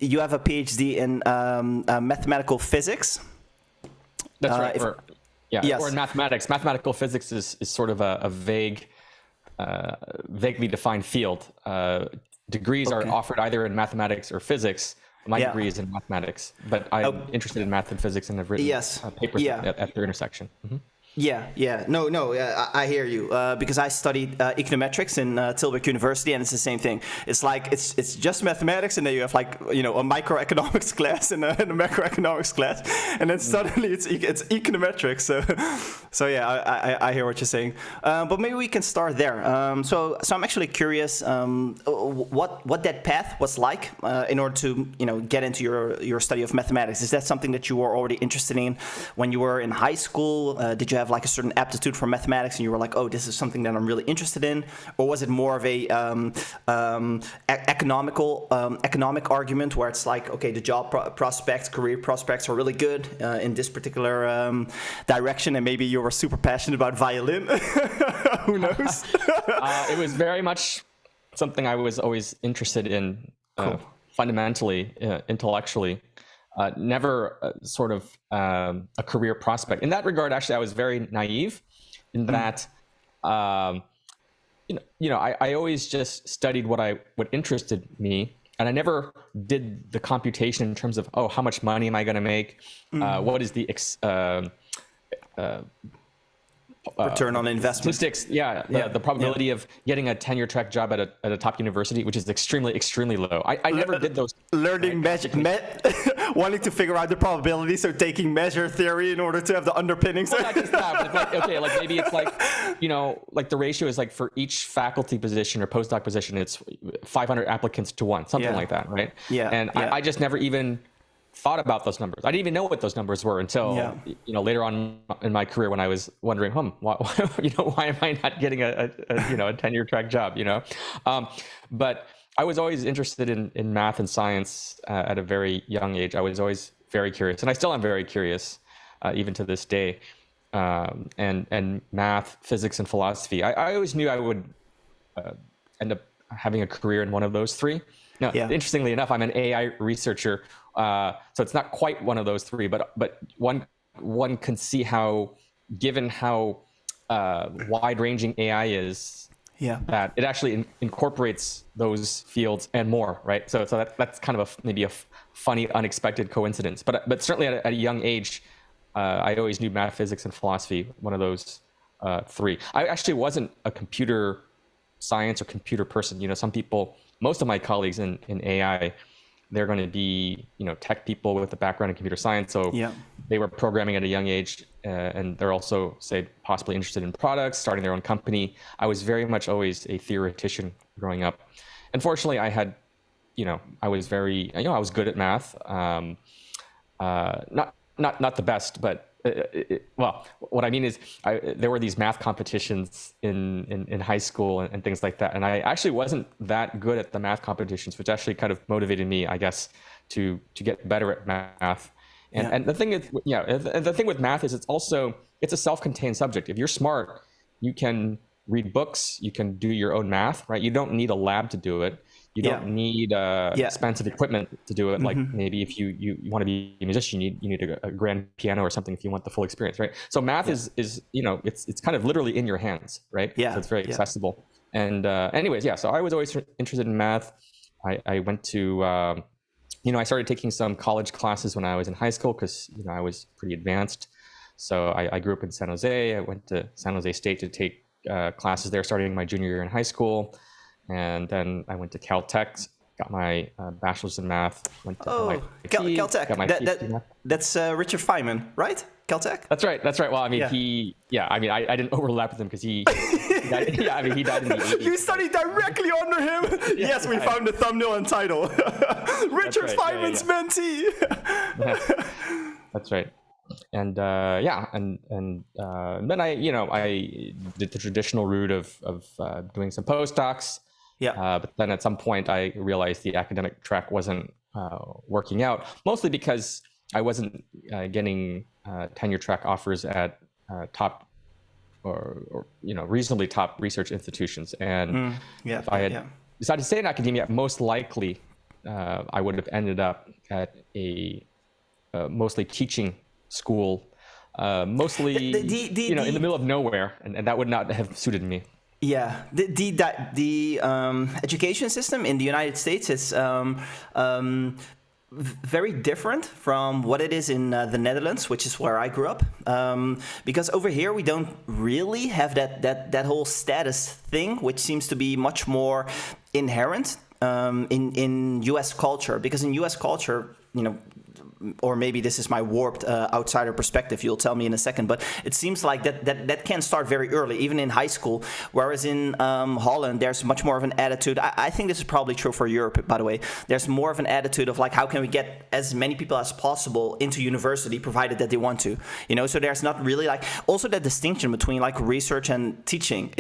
you have a PhD in mathematical physics. That's right. Yes. Or in mathematics. Mathematical physics is sort of a vaguely defined field. Degrees are offered either in mathematics or physics. My degree is in mathematics, but I'm interested in math and physics and have written papers at their intersection. Mm-hmm. I hear you. Because I studied econometrics in Tilburg University, and it's the same thing. It's like it's just mathematics, and then you have like a microeconomics class and a macroeconomics class, and then suddenly it's econometrics. So yeah, I hear what you're saying. But maybe we can start there. So I'm actually curious what that path was like in order to get into your study of mathematics. Is that something that you were already interested in when you were in high school? Did you have like a certain aptitude for mathematics and you were like, oh, this is something that I'm really interested in? Or was it more of a economic argument where it's like, okay, the job prospects, career prospects are really good in this particular direction, and maybe you were super passionate about violin? Who knows? It was very much something I was always interested in, fundamentally, intellectually. Never sort of a career prospect. In that regard, actually, I was very naive in that, I always just studied what interested me, and I never did the computation in terms of, how much money am I going to make? What is the return on investment. Statistics, the probability of getting a tenure track job at a top university, which is extremely, extremely low. I never did those. Learning magic, wanting to figure out the probability, so taking measure theory in order to have the underpinnings. Well, not just that, but like maybe it's like, like the ratio is like for each faculty position or postdoc position, it's 500 applicants to 1, something like that, right? I just never even thought about those numbers. I didn't even know what those numbers were until later on in my career, when I was wondering, why am I not getting a tenure track job? But I was always interested in math and science at a very young age. I was always very curious, and I still am very curious even to this day. And math, physics, and philosophy. I always knew I would end up having a career in one of those three. Now, interestingly enough, I'm an AI researcher, so it's not quite one of those three, but one can see how, given how wide-ranging AI is, that it actually incorporates those fields and more, right? So that's kind of maybe a funny, unexpected coincidence. But certainly at a young age, I always knew math, physics, and philosophy, one of those three. I actually wasn't a computer science or computer person. Some people, most of my colleagues in AI, they're going to be tech people with a background in computer science, so they were programming at a young age, and they're also, say, possibly interested in products, starting their own company. I was very much always a theoretician growing up. Unfortunately, I had, I was very, I was good at math, not the best, but well, what I mean is, there were these math competitions in high school and things like that, and I actually wasn't that good at the math competitions, which actually kind of motivated me, I guess, to get better at math. And the thing is, the thing with math is it's a self-contained subject. If you're smart, you can read books, you can do your own math, right? You don't need a lab to do it. You don't need expensive equipment to do it. Like maybe if you want to be a musician, you need a grand piano or something if you want the full experience, right? So math is it's kind of literally in your hands, right? So it's very accessible. And anyways, so I was always interested in math. I went to I started taking some college classes when I was in high school because I was pretty advanced. So I grew up in San Jose. I went to San Jose State to take classes there starting my junior year in high school. And then I went to Caltech, got my bachelor's in math. Went to Caltech. That's Richard Feynman, right? Caltech. That's right. Well, I mean, I didn't overlap with him because he died, he died in the 80s. You studied directly under him. Yes, we found the thumbnail and title. Richard Feynman's mentee. That's right. And then I did the traditional route of doing some postdocs. But then at some point I realized the academic track wasn't working out, mostly because I wasn't getting tenure track offers at top or reasonably top research institutions. And if I had decided to stay in academia, most likely I would have ended up at a mostly teaching school, mostly in the middle of nowhere, and that would not have suited me. Yeah, the education system in the United States is very different from what it is in the Netherlands, which is where I grew up. Because over here we don't really have that whole status thing, which seems to be much more inherent in U.S. culture. Because in U.S. culture, or maybe this is my warped outsider perspective, you'll tell me in a second, but it seems like that can start very early, even in high school, whereas in Holland, there's much more of an attitude. I think this is probably true for Europe, by the way. There's more of an attitude of like, how can we get as many people as possible into university, provided that they want to, so there's not really like, also that distinction between like research and teaching.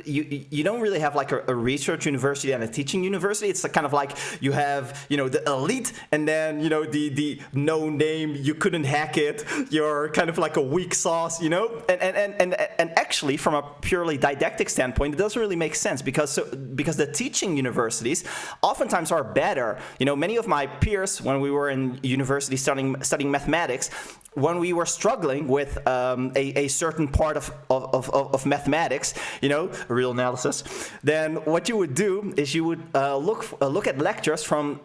You don't really have like a research university and a teaching university. It's kind of like you have, the elite, and then, the no name, you couldn't hack it, you're kind of like a weak sauce, and actually from a purely didactic standpoint, it doesn't really make sense because the teaching universities oftentimes are better. Many of my peers, when we were in university studying mathematics, when we were struggling with a certain part of mathematics, real analysis, then what you would do is you would look at lectures from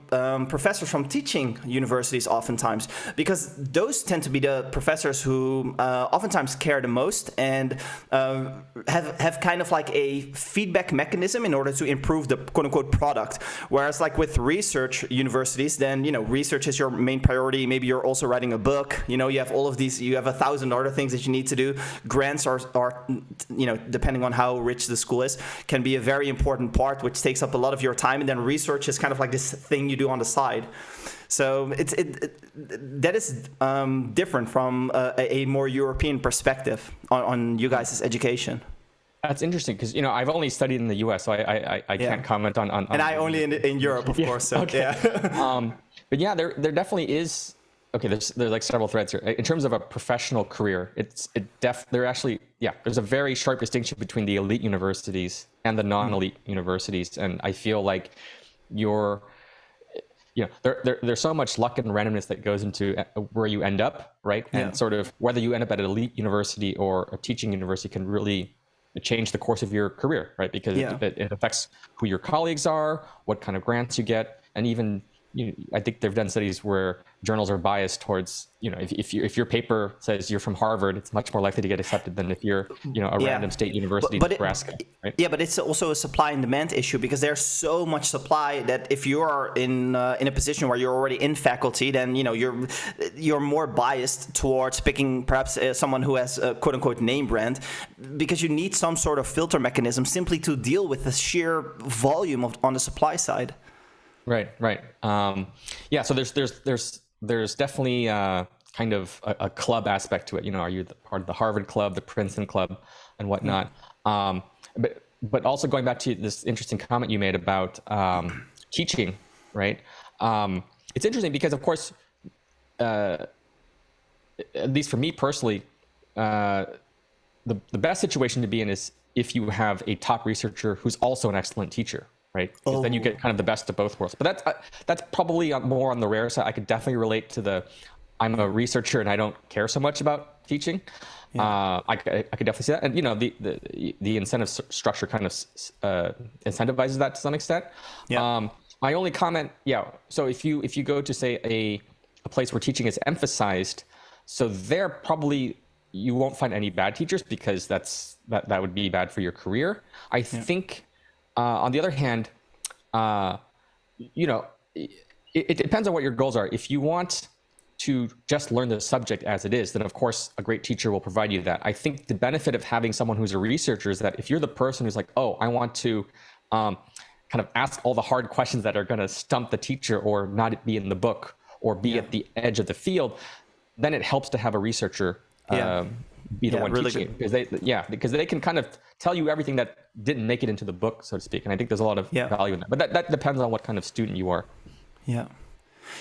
professors from teaching universities oftentimes, because those tend to be the professors who oftentimes care the most and have kind of like a feedback mechanism in order to improve the quote-unquote product. Whereas like with research universities, then, research is your main priority. Maybe you're also writing a book, you have all of these, you have 1,000 other things that you need to do. Grants are depending on how rich the school is, can be a very important part, which takes up a lot of your time. And then research is kind of like this thing you do on the side. So that is different from a more European perspective on you guys' education. That's interesting because I've only studied in the U.S., so I can't comment on. And I only in Europe, of course. So okay. Yeah. But yeah, there definitely is. Okay, there's like several threads here. In terms of a professional career, there's a very sharp distinction between the elite universities and the non-elite universities, and I feel like there's so much luck and randomness that goes into where you end up, right? And sort of whether you end up at an elite university or a teaching university can really change the course of your career, right? Because it affects who your colleagues are, what kind of grants you get, and even I think they've done studies where journals are biased towards, if your paper says you're from Harvard, it's much more likely to get accepted than if you're, a random state university in Nebraska. Right? Yeah, but it's also a supply and demand issue because there's so much supply that if you are in a position where you're already in faculty, then you're more biased towards picking perhaps someone who has a quote unquote name brand, because you need some sort of filter mechanism simply to deal with the sheer volume on the supply side. Right. So there's definitely kind of a club aspect to it. Are you part of the Harvard club, the Princeton club, and whatnot? But also going back to this interesting comment you made about teaching, right? It's interesting because, of course, at least for me personally, the best situation to be in is if you have a top researcher who's also an excellent teacher. Right, because then you get kind of the best of both worlds. But that's probably more on the rare side. I could definitely relate to I'm a researcher and I don't care so much about teaching. I could definitely see that, and the incentive structure kind of incentivizes that to some extent. My only comment, so if you go to say a place where teaching is emphasized, so there probably you won't find any bad teachers because that would be bad for your career. I think. On the other hand, it depends on what your goals are. If you want to just learn the subject as it is, then of course a great teacher will provide you that. I think the benefit of having someone who's a researcher is that if you're the person who's like, I want to kind of ask all the hard questions that are going to stump the teacher or not be in the book or be at the edge of the field, then it helps to have a researcher be the one really teaching it, because they can kind of tell you everything that didn't make it into the book, so to speak. And I think there's a lot of value in that. But that depends on what kind of student you are.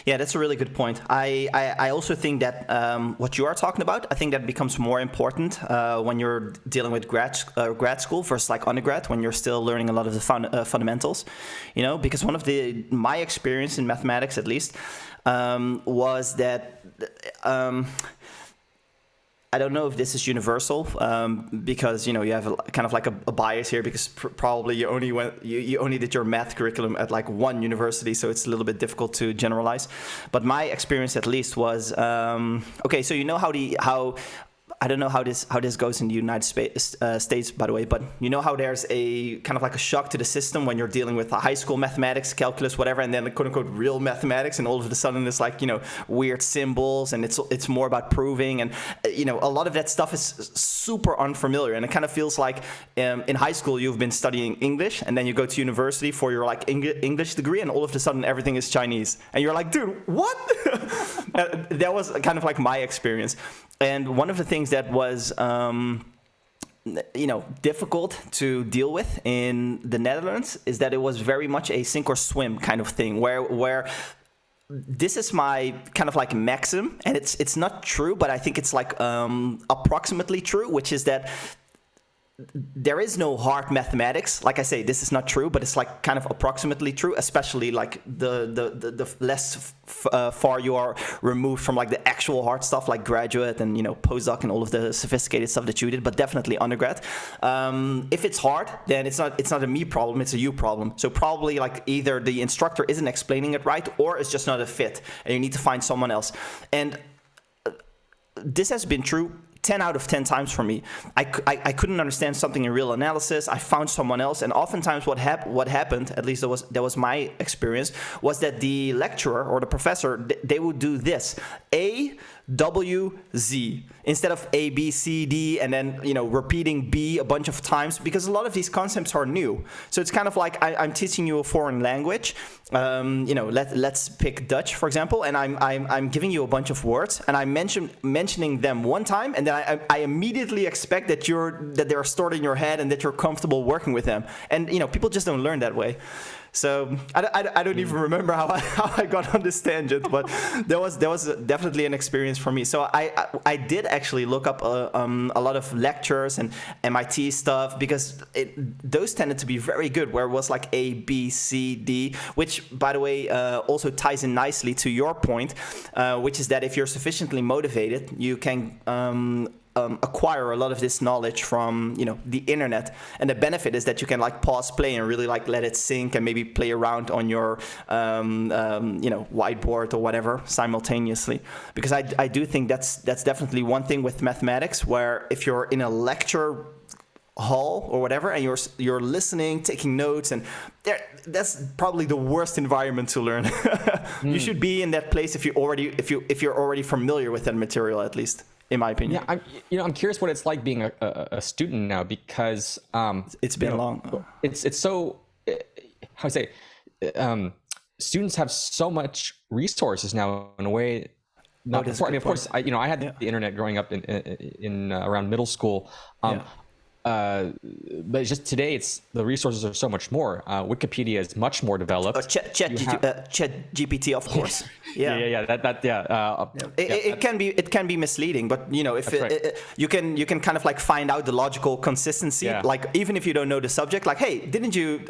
Yeah, that's a really good point. I also think that what you are talking about, I think that becomes more important when you're dealing with grad school versus like undergrad, when you're still learning a lot of the fundamentals, you know, because one of my experience in mathematics, at least, was that I don't know if this is universal, because you know you have kind of like a bias here, because probably you only did your math curriculum at like one university, so it's a little bit difficult to generalize. But my experience, at least, was okay. So you know how I don't know how this goes in the United States, by the way, but you know how there's a kind of like a shock to the system when you're dealing with high school mathematics, calculus, whatever, and then the quote unquote real mathematics, and all of a sudden it's like, you know, weird symbols, and it's more about proving, and you know, a lot of that stuff is super unfamiliar, and it kind of feels like in high school you've been studying English, and then you go to university for your like English degree, and all of a sudden everything is Chinese, and you're like, dude, what? That was kind of like my experience. And one of the things that was, you know, difficult to deal with in the Netherlands is that it was very much a sink or swim kind of thing, where this is my kind of like maxim, and it's not true, but I think it's like approximately true, which is that there is no hard mathematics. Like I say, this is not true, but it's like kind of approximately true, especially like the less far you are removed from like the actual hard stuff, like graduate and, you know, postdoc and all of the sophisticated stuff that you did, but definitely undergrad. If it's hard, then it's not a me problem, it's a you problem. So probably like either the instructor isn't explaining it right, or it's just not a fit, and you need to find someone else. And this has been true 10 out of 10 times for me. I couldn't understand something in real analysis. I found someone else, and oftentimes what happened, at least that was my experience, was that the lecturer or the professor, they would do this: A, W, Z, instead of A, B, C, D, and then, you know, repeating B a bunch of times, because a lot of these concepts are new. So it's kind of like I'm teaching you a foreign language. You know, let's pick Dutch, for example, and I'm giving you a bunch of words, and I'm mentioning them one time, and then I immediately expect that they're stored in your head and that you're comfortable working with them. And, you know, people just don't learn that way. So I don't even remember how I got on this tangent, but there was definitely an experience for me. So I did actually look up a lot of lectures and MIT stuff, because those tended to be very good, where it was like A, B, C, D, which, by the way, also ties in nicely to your point, which is that if you're sufficiently motivated, you can acquire a lot of this knowledge from, you know, the internet. And the benefit is that you can like pause play and really like let it sink, and maybe play around on your you know, whiteboard or whatever simultaneously. Because I do think that's definitely one thing with mathematics, where if you're in a lecture hall or whatever, and you're listening, taking notes, and that's probably the worst environment to learn. You should be in that place if you're already familiar with that material, at least, in my opinion. Yeah, I'm curious what it's like being a student now, because it's been long. It's so, how I say, students have so much resources now in a way. Not before. I mean, of course, I had the internet growing up in around middle school. But just today, the resources are so much more. Wikipedia is much more developed. Chat GPT, of course. It can be misleading, but you know, if you can kind of like find out the logical consistency, like even if you don't know the subject, like, hey,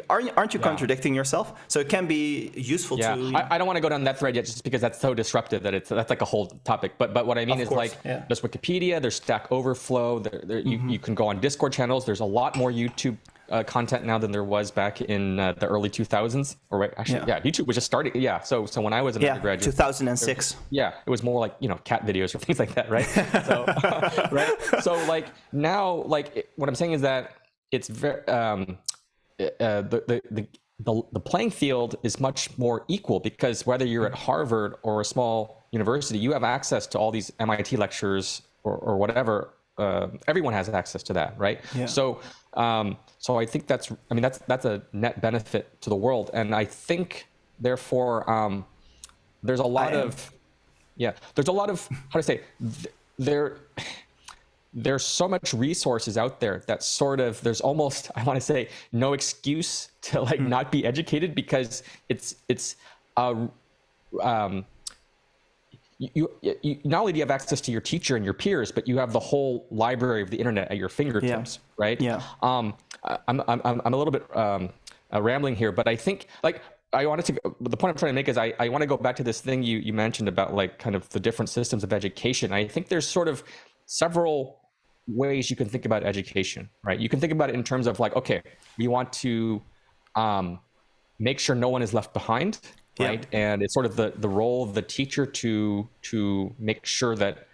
aren't you contradicting yourself? So it can be useful to. I don't want to go down that thread yet, just because that's so disruptive that that's like a whole topic. But what I mean is, like, there's Wikipedia, there's Stack Overflow, you can go on Discord channels. There's a lot more YouTube content now than there was back in the early 2000s. YouTube was just starting. So when I was an undergraduate, 2006. It was more like, you know, cat videos or things like that, right? So right. So like now, like what I'm saying is that it's very the playing field is much more equal, because whether you're at Harvard or a small university, you have access to all these MIT lectures or whatever. Everyone has access to that, right? So I think that's a net benefit to the world, and I think therefore there's a lot of how to say, there's so much resources out there that sort of, there's almost, I want to say, no excuse to like not be educated, because it's you not only do you have access to your teacher and your peers, but you have the whole library of the internet at your fingertips, right? Yeah. I'm a little bit rambling here, but I think like I wanted to. The point I'm trying to make is I want to go back to this thing you mentioned about like kind of the different systems of education. I think there's sort of several ways you can think about education, right? You can think about it in terms of like, okay, we want to make sure no one is left behind, right? And it's sort of the role of the teacher to make sure that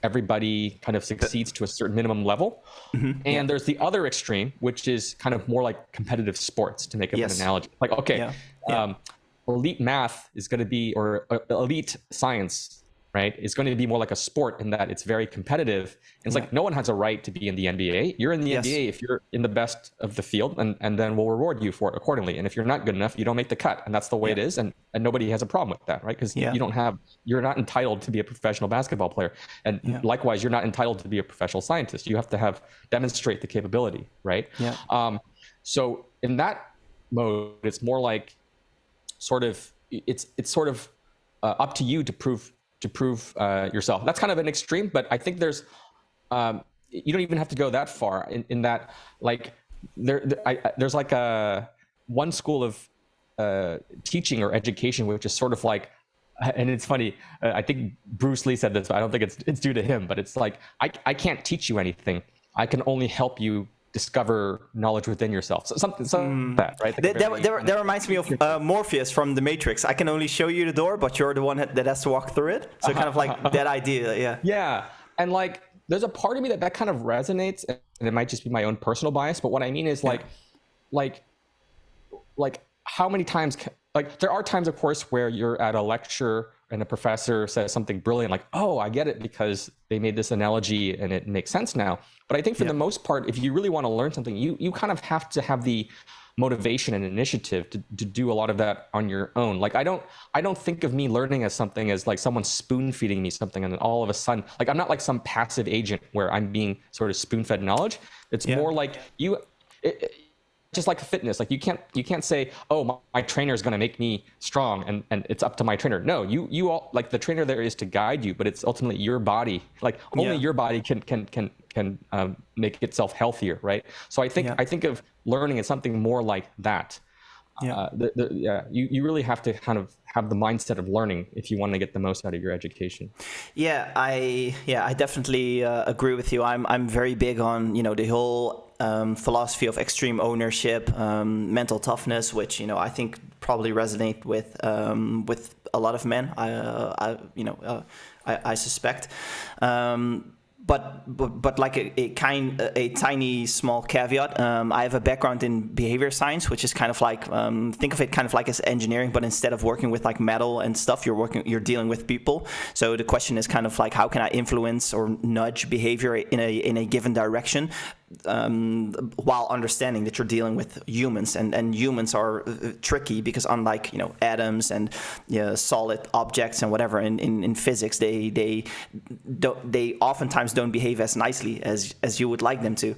everybody kind of succeeds to a certain minimum level. And there's the other extreme, which is kind of more like competitive sports, to make up an analogy. Like, okay, elite math is going to be, or elite science, right, is going to be more like a sport in that it's very competitive. And it's like no one has a right to be in the NBA. You're in the NBA if you're in the best of the field, and then we'll reward you for it accordingly. And if you're not good enough, you don't make the cut, and that's the way it is. And nobody has a problem with that, right? Because you're not entitled to be a professional basketball player, and likewise, you're not entitled to be a professional scientist. You have to demonstrate the capability, right? So in that mode, it's more like it's sort of up to you to prove yourself. That's kind of an extreme, but I think there's you don't even have to go that far in that, like there's like one school of teaching or education which is sort of like, and it's funny, I think Bruce Lee said this, but I don't think it's due to him, but it's like I can't teach you anything. I can only help you discover knowledge within yourself. So something like that, right? That reminds me of Morpheus from The Matrix. I can only show you the door, but you're the one that has to walk through it. So kind of like that idea, Yeah, and like there's a part of me that kind of resonates, and it might just be my own personal bias, but what I mean is like how many times, like there are times, of course, where you're at a lecture and a professor says something brilliant, like, oh, I get it because they made this analogy and it makes sense now. But I think for the most part, if you really want to learn something, you kind of have to have the motivation and initiative to do a lot of that on your own. Like I don't think of me learning as something as like someone spoon feeding me something, and then all of a sudden, like I'm not like some passive agent where I'm being sort of spoon fed knowledge. It's more like just like fitness, like you can't say, oh, my trainer is going to make me strong and it's up to my trainer. No, you all, like the trainer there is to guide you, but it's ultimately your body. Like only your body can make itself healthier, right? So I think of learning as something more like that. You really have to kind of have the mindset of learning if you want to get the most out of your education. I definitely agree with you. I'm very big on the whole philosophy of extreme ownership, mental toughness, which I think probably resonate with a lot of men. I suspect. But like a tiny small caveat, I have a background in behavior science, which is kind of like think of it kind of like as engineering, but instead of working with like metal and stuff, you're dealing with people. So the question is kind of like, how can I influence or nudge behavior in a given direction, while understanding that you're dealing with humans, and humans are tricky because unlike atoms and solid objects and whatever in physics, they oftentimes don't behave as nicely as you would like them to.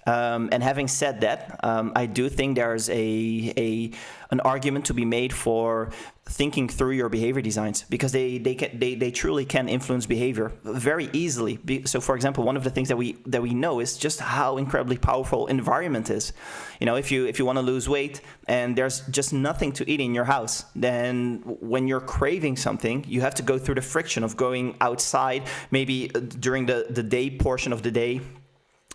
And having said that, I do think there's an argument to be made for thinking through your behavior designs, because they truly can influence behavior very easily. So, for example, one of the things that we know is just how incredibly powerful environment is. If you want to lose weight and there's just nothing to eat in your house, then when you're craving something, you have to go through the friction of going outside, maybe during the day portion of the day.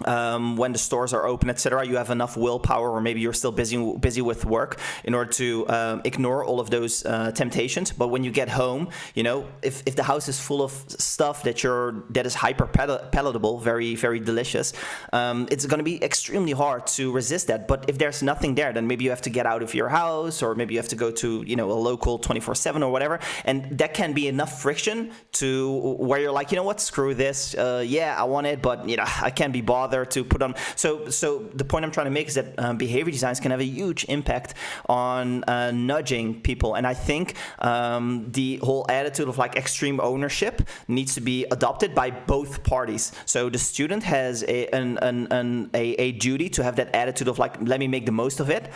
When the stores are open, etc., you have enough willpower, or maybe you're still busy with work, in order to ignore all of those temptations. But when you get home, if the house is full of stuff that is hyper palatable, very very delicious, it's going to be extremely hard to resist that. But if there's nothing there, then maybe you have to get out of your house, or maybe you have to go to a local 24/7 or whatever, and that can be enough friction to where you're like, what, screw this, I want it, but I can't be bothered. bother to put on. So the point I'm trying to make is that behavior designs can have a huge impact on nudging people, and I think the whole attitude of like extreme ownership needs to be adopted by both parties. So the student has a duty to have that attitude of like, let me make the most of it,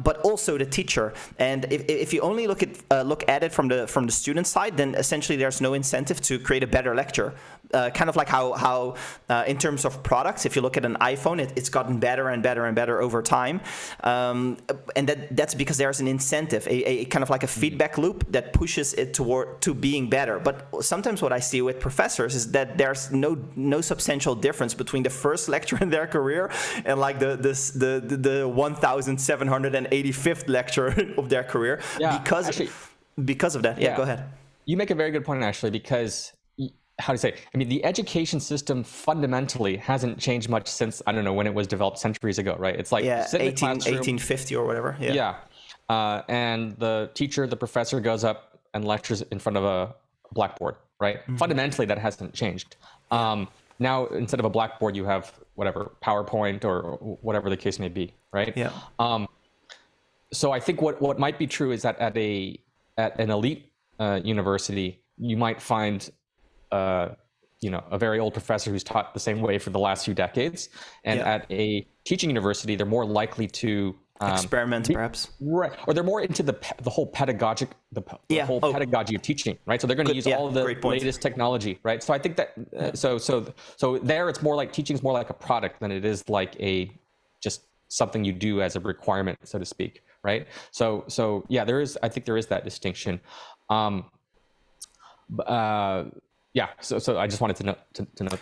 but also the teacher. And if you only look at it from the student side, then essentially there's no incentive to create a better lecture. Kind of like how in terms of products, if you look at an iPhone, it's gotten better and better and better over time, and that's because there's an incentive, a kind of like a feedback loop that pushes it to being better. But sometimes what I see with professors is that there's no substantial difference between the first lecture in their career and like the 1785th lecture of their career, because of that. Yeah, go ahead. You make a very good point, actually, because how to say, I mean, the education system fundamentally hasn't changed much since, I don't know, when it was developed centuries ago, right? It's like 1850 or whatever. Yeah. And the teacher, the professor goes up and lectures in front of a blackboard, right? Mm-hmm. Fundamentally, that hasn't changed. Now, instead of a blackboard, you have whatever, PowerPoint or whatever the case may be, right? Yeah. So I think what might be true is that at an elite university, you might find a very old professor who's taught the same way for the last few decades, and at a teaching university, they're more likely to experiment, perhaps, right? Or they're more into the whole pedagogic, whole pedagogy of teaching, right? So they're going to use all of the latest technology, right? So I think that so there, it's more like teaching is more like a product than it is like just something you do as a requirement, so to speak, right? So yeah, I think there is that distinction. Yeah, so I just wanted to note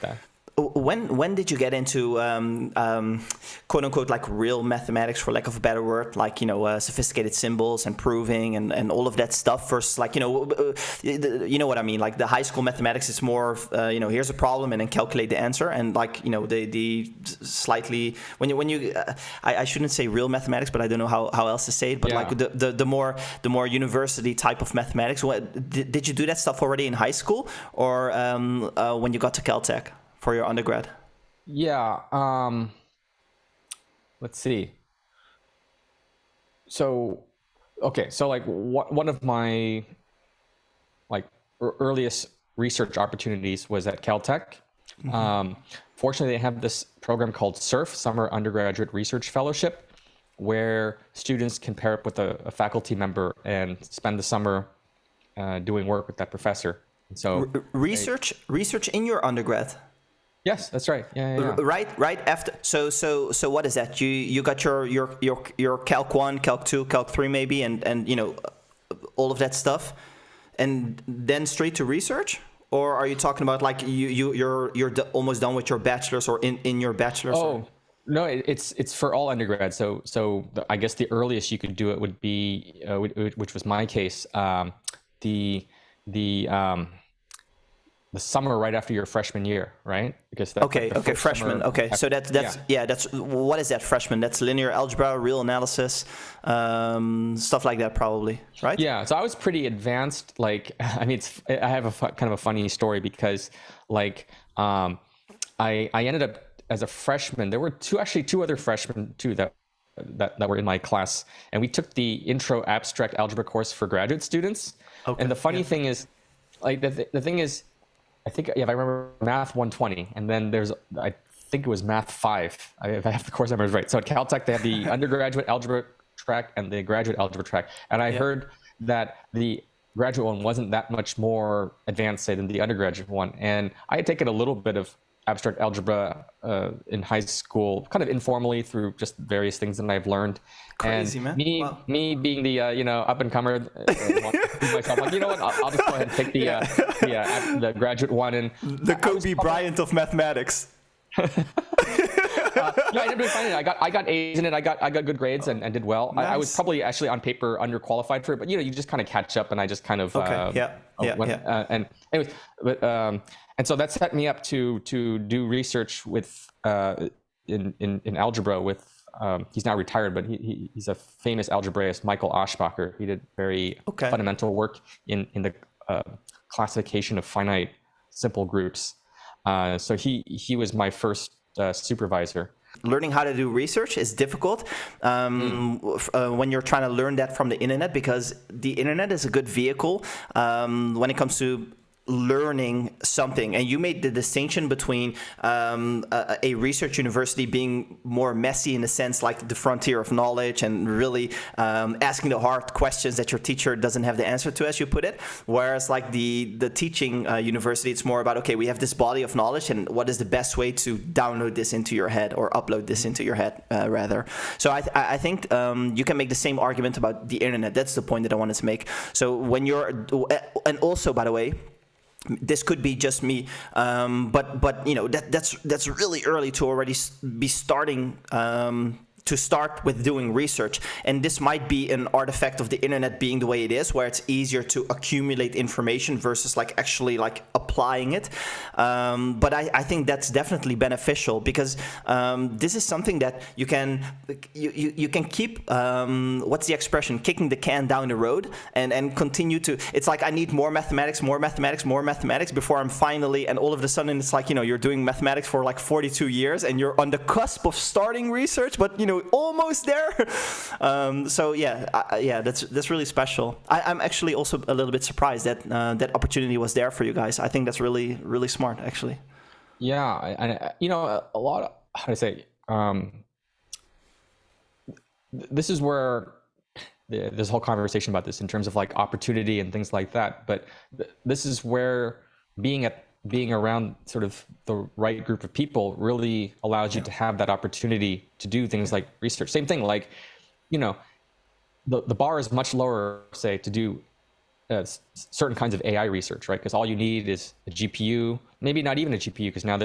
that. When did you get into quote unquote like real mathematics, for lack of a better word, like sophisticated symbols and proving and all of that stuff versus like you know what I mean, like the high school mathematics is more of here's a problem and then calculate the answer, and like the slightly when you I shouldn't say real mathematics, but I don't know how else to say it, but like the more university type of mathematics. Did you do that stuff already in high school, or when you got to Caltech for your undergrad? Yeah. Let's see. So like one of my like earliest research opportunities was at Caltech. Mm-hmm. Fortunately, they have this program called SURF, Summer Undergraduate Research Fellowship, where students can pair up with a faculty member and spend the summer doing work with that professor. And so research in your undergrad. Yes, that's right. Yeah. Right after. So what is that? You got your Calc 1, Calc 2, Calc 3 maybe, and all of that stuff, and then straight to research? Or are you talking about like you're almost done with your bachelor's, or in your bachelor's? Oh, no, it's for all undergrads. So I guess the earliest you could do it would be, which was my case, the summer right after your freshman year, right? Because that's okay, freshman. Okay, so that's what is that, freshman? That's linear algebra, real analysis, stuff like that, probably, right? Yeah. So I was pretty advanced. Like, I mean, I have kind of a funny story because, like, I ended up as a freshman. There were two other freshmen too that were in my class, and we took the intro abstract algebra course for graduate students. Okay. And the funny thing is, like, the thing is, I think, if I remember, Math 120, and then I think it was Math 5, if I have the course numbers right. So at Caltech, they have the undergraduate algebra track and the graduate algebra track. And I heard that the graduate one wasn't that much more advanced, say, than the undergraduate one. And I had taken a little bit of abstract algebra in high school, kind of informally through just various things that I've learned. Crazy, and man. Me being the up and comer, myself, like, you know what? I'll just go ahead and take the graduate one, and the Kobe Bryant of mathematics. I ended up doing fine. I got A's in it. I got good grades and did well. Nice. I was probably actually on paper underqualified for it, but you just kind of catch up, and I just kind of and anyways, but and so that set me up to do research with in algebra with he's now retired, but he's a famous algebraist, Michael Aschbacher. He did very fundamental work in the classification of finite simple groups. So he was my first supervisor. Learning how to do research is difficult when you're trying to learn that from the internet, because the internet is a good vehicle when it comes to learning something. And you made the distinction between a research university being more messy in the sense like the frontier of knowledge and really asking the hard questions that your teacher doesn't have the answer to, as you put it, whereas like the teaching university, it's more about, okay, we have this body of knowledge and what is the best way to download this into your head or upload this into your head rather. So I think you can make the same argument about the internet. That's the point that I wanted to make. So when you're, and also by the way, this could be just me, but you know that's really early to already be starting to start with doing research. And this might be an artifact of the internet being the way it is, where it's easier to accumulate information versus like actually like applying it. But I think that's definitely beneficial, because this is something that you can keep, what's the expression, kicking the can down the road and continue to, it's like I need more mathematics before I'm finally, and all of a sudden it's like, you know, you're doing mathematics for like 42 years and you're on the cusp of starting research, but you know, almost there. So yeah, that's really special. I'm actually also a little bit surprised that that opportunity was there for you guys. I think that's really, really smart, actually. Yeah, and you know, a lot of, how do I say, this is where this whole conversation about this in terms of like opportunity and things like that. But this is where being around sort of the right group of people really allows you to have that opportunity to do things like research. Same thing, like, you know, the bar is much lower, say, to do certain kinds of AI research, right? Because all you need is a GPU, maybe not even a GPU, because now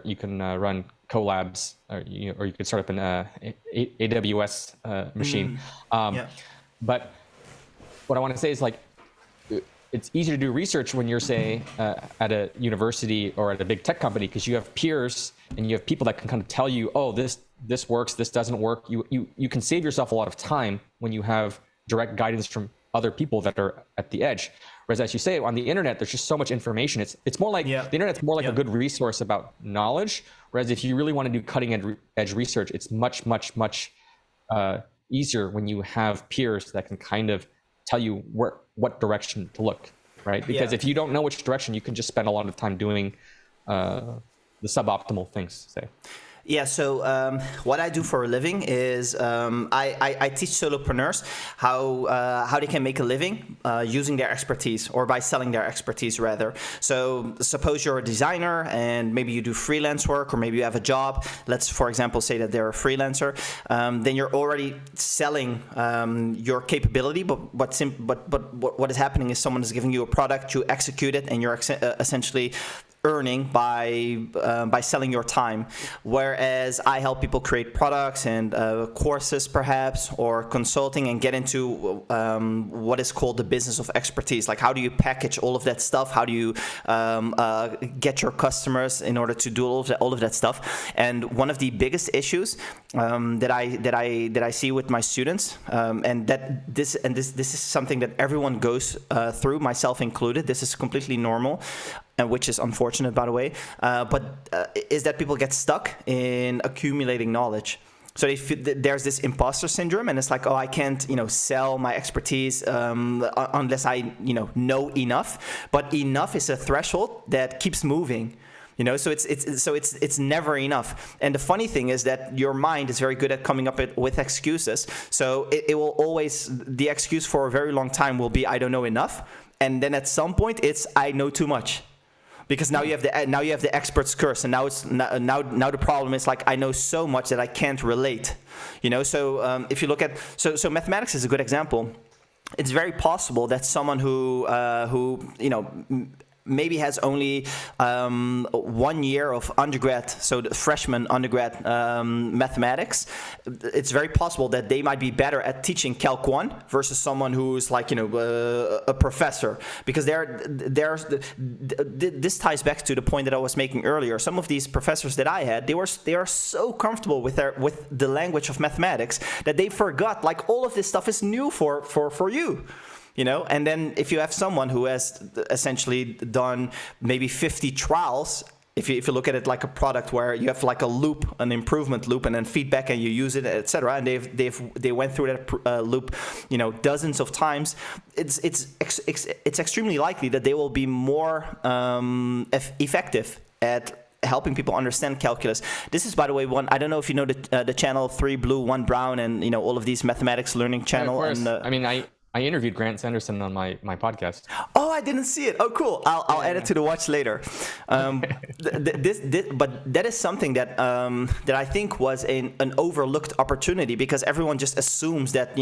you can run collabs, or you could start up an AWS machine. But what I want to say is, like, it's easy to do research when you're, say, at a university or at a big tech company, because you have peers and you have people that can kind of tell you, oh, this works, this doesn't work. You can save yourself a lot of time when you have direct guidance from other people that are at the edge. Whereas, as you say, on the internet, there's just so much information. It's more like the internet's more like a good resource about knowledge. Whereas if you really want to do cutting edge research, it's much easier when you have peers that can kind of tell you what direction to look, right? Because if you don't know which direction, you can just spend a lot of time doing the suboptimal things, say. Yeah, so what I do for a living is I teach solopreneurs how they can make a living using their expertise, or by selling their expertise rather. So suppose you're a designer and maybe you do freelance work, or maybe you have a job. Let's, for example, say that they're a freelancer. Then you're already selling your capability, but what is happening is someone is giving you a product, you execute it, and you're essentially earning by selling your time. Whereas I help people create products and courses perhaps, or consulting, and get into what is called the business of expertise. Like, how do you package all of that stuff? How do you get your customers in order to do all of that stuff? And one of the biggest issues that I see with my students, and this is something that everyone goes through, myself included. This is completely normal, which is unfortunate, by the way, but is that people get stuck in accumulating knowledge. So there's this imposter syndrome, and it's like, oh, I can't, sell my expertise unless I, know enough. But enough is a threshold that keeps moving. So it's never enough. And the funny thing is that your mind is very good at coming up with excuses. So it will always, the excuse for a very long time will be, I don't know enough. And then at some point it's, I know too much. Because now you have the expert's curse, and now the problem is, like, I know so much that I can't relate, So if you look at so mathematics is a good example. It's very possible that someone who maybe has only 1 year of undergrad, so the freshman undergrad mathematics, it's very possible that they might be better at teaching Calc 1 versus someone who's like, a professor. Because this ties back to the point that I was making earlier. Some of these professors that I had, they are so comfortable with the language of mathematics that they forgot, like, all of this stuff is new for you. And then if you have someone who has essentially done maybe 50 trials if you look at it like a product where you have like a loop, an improvement loop, and then feedback, and you use it, etc., and they went through that loop, dozens of times, it's extremely likely that they will be more effective at helping people understand calculus. This is, by the way, one, I don't know if you know the channel 3 Blue 1 Brown, and all of these mathematics learning channel. Yeah, of course. And I mean, I interviewed Grant Sanderson on my podcast. Oh, I didn't see it. Oh, cool. I'll add it to the watch later. But that is something that I think was an overlooked opportunity, because everyone just assumes that,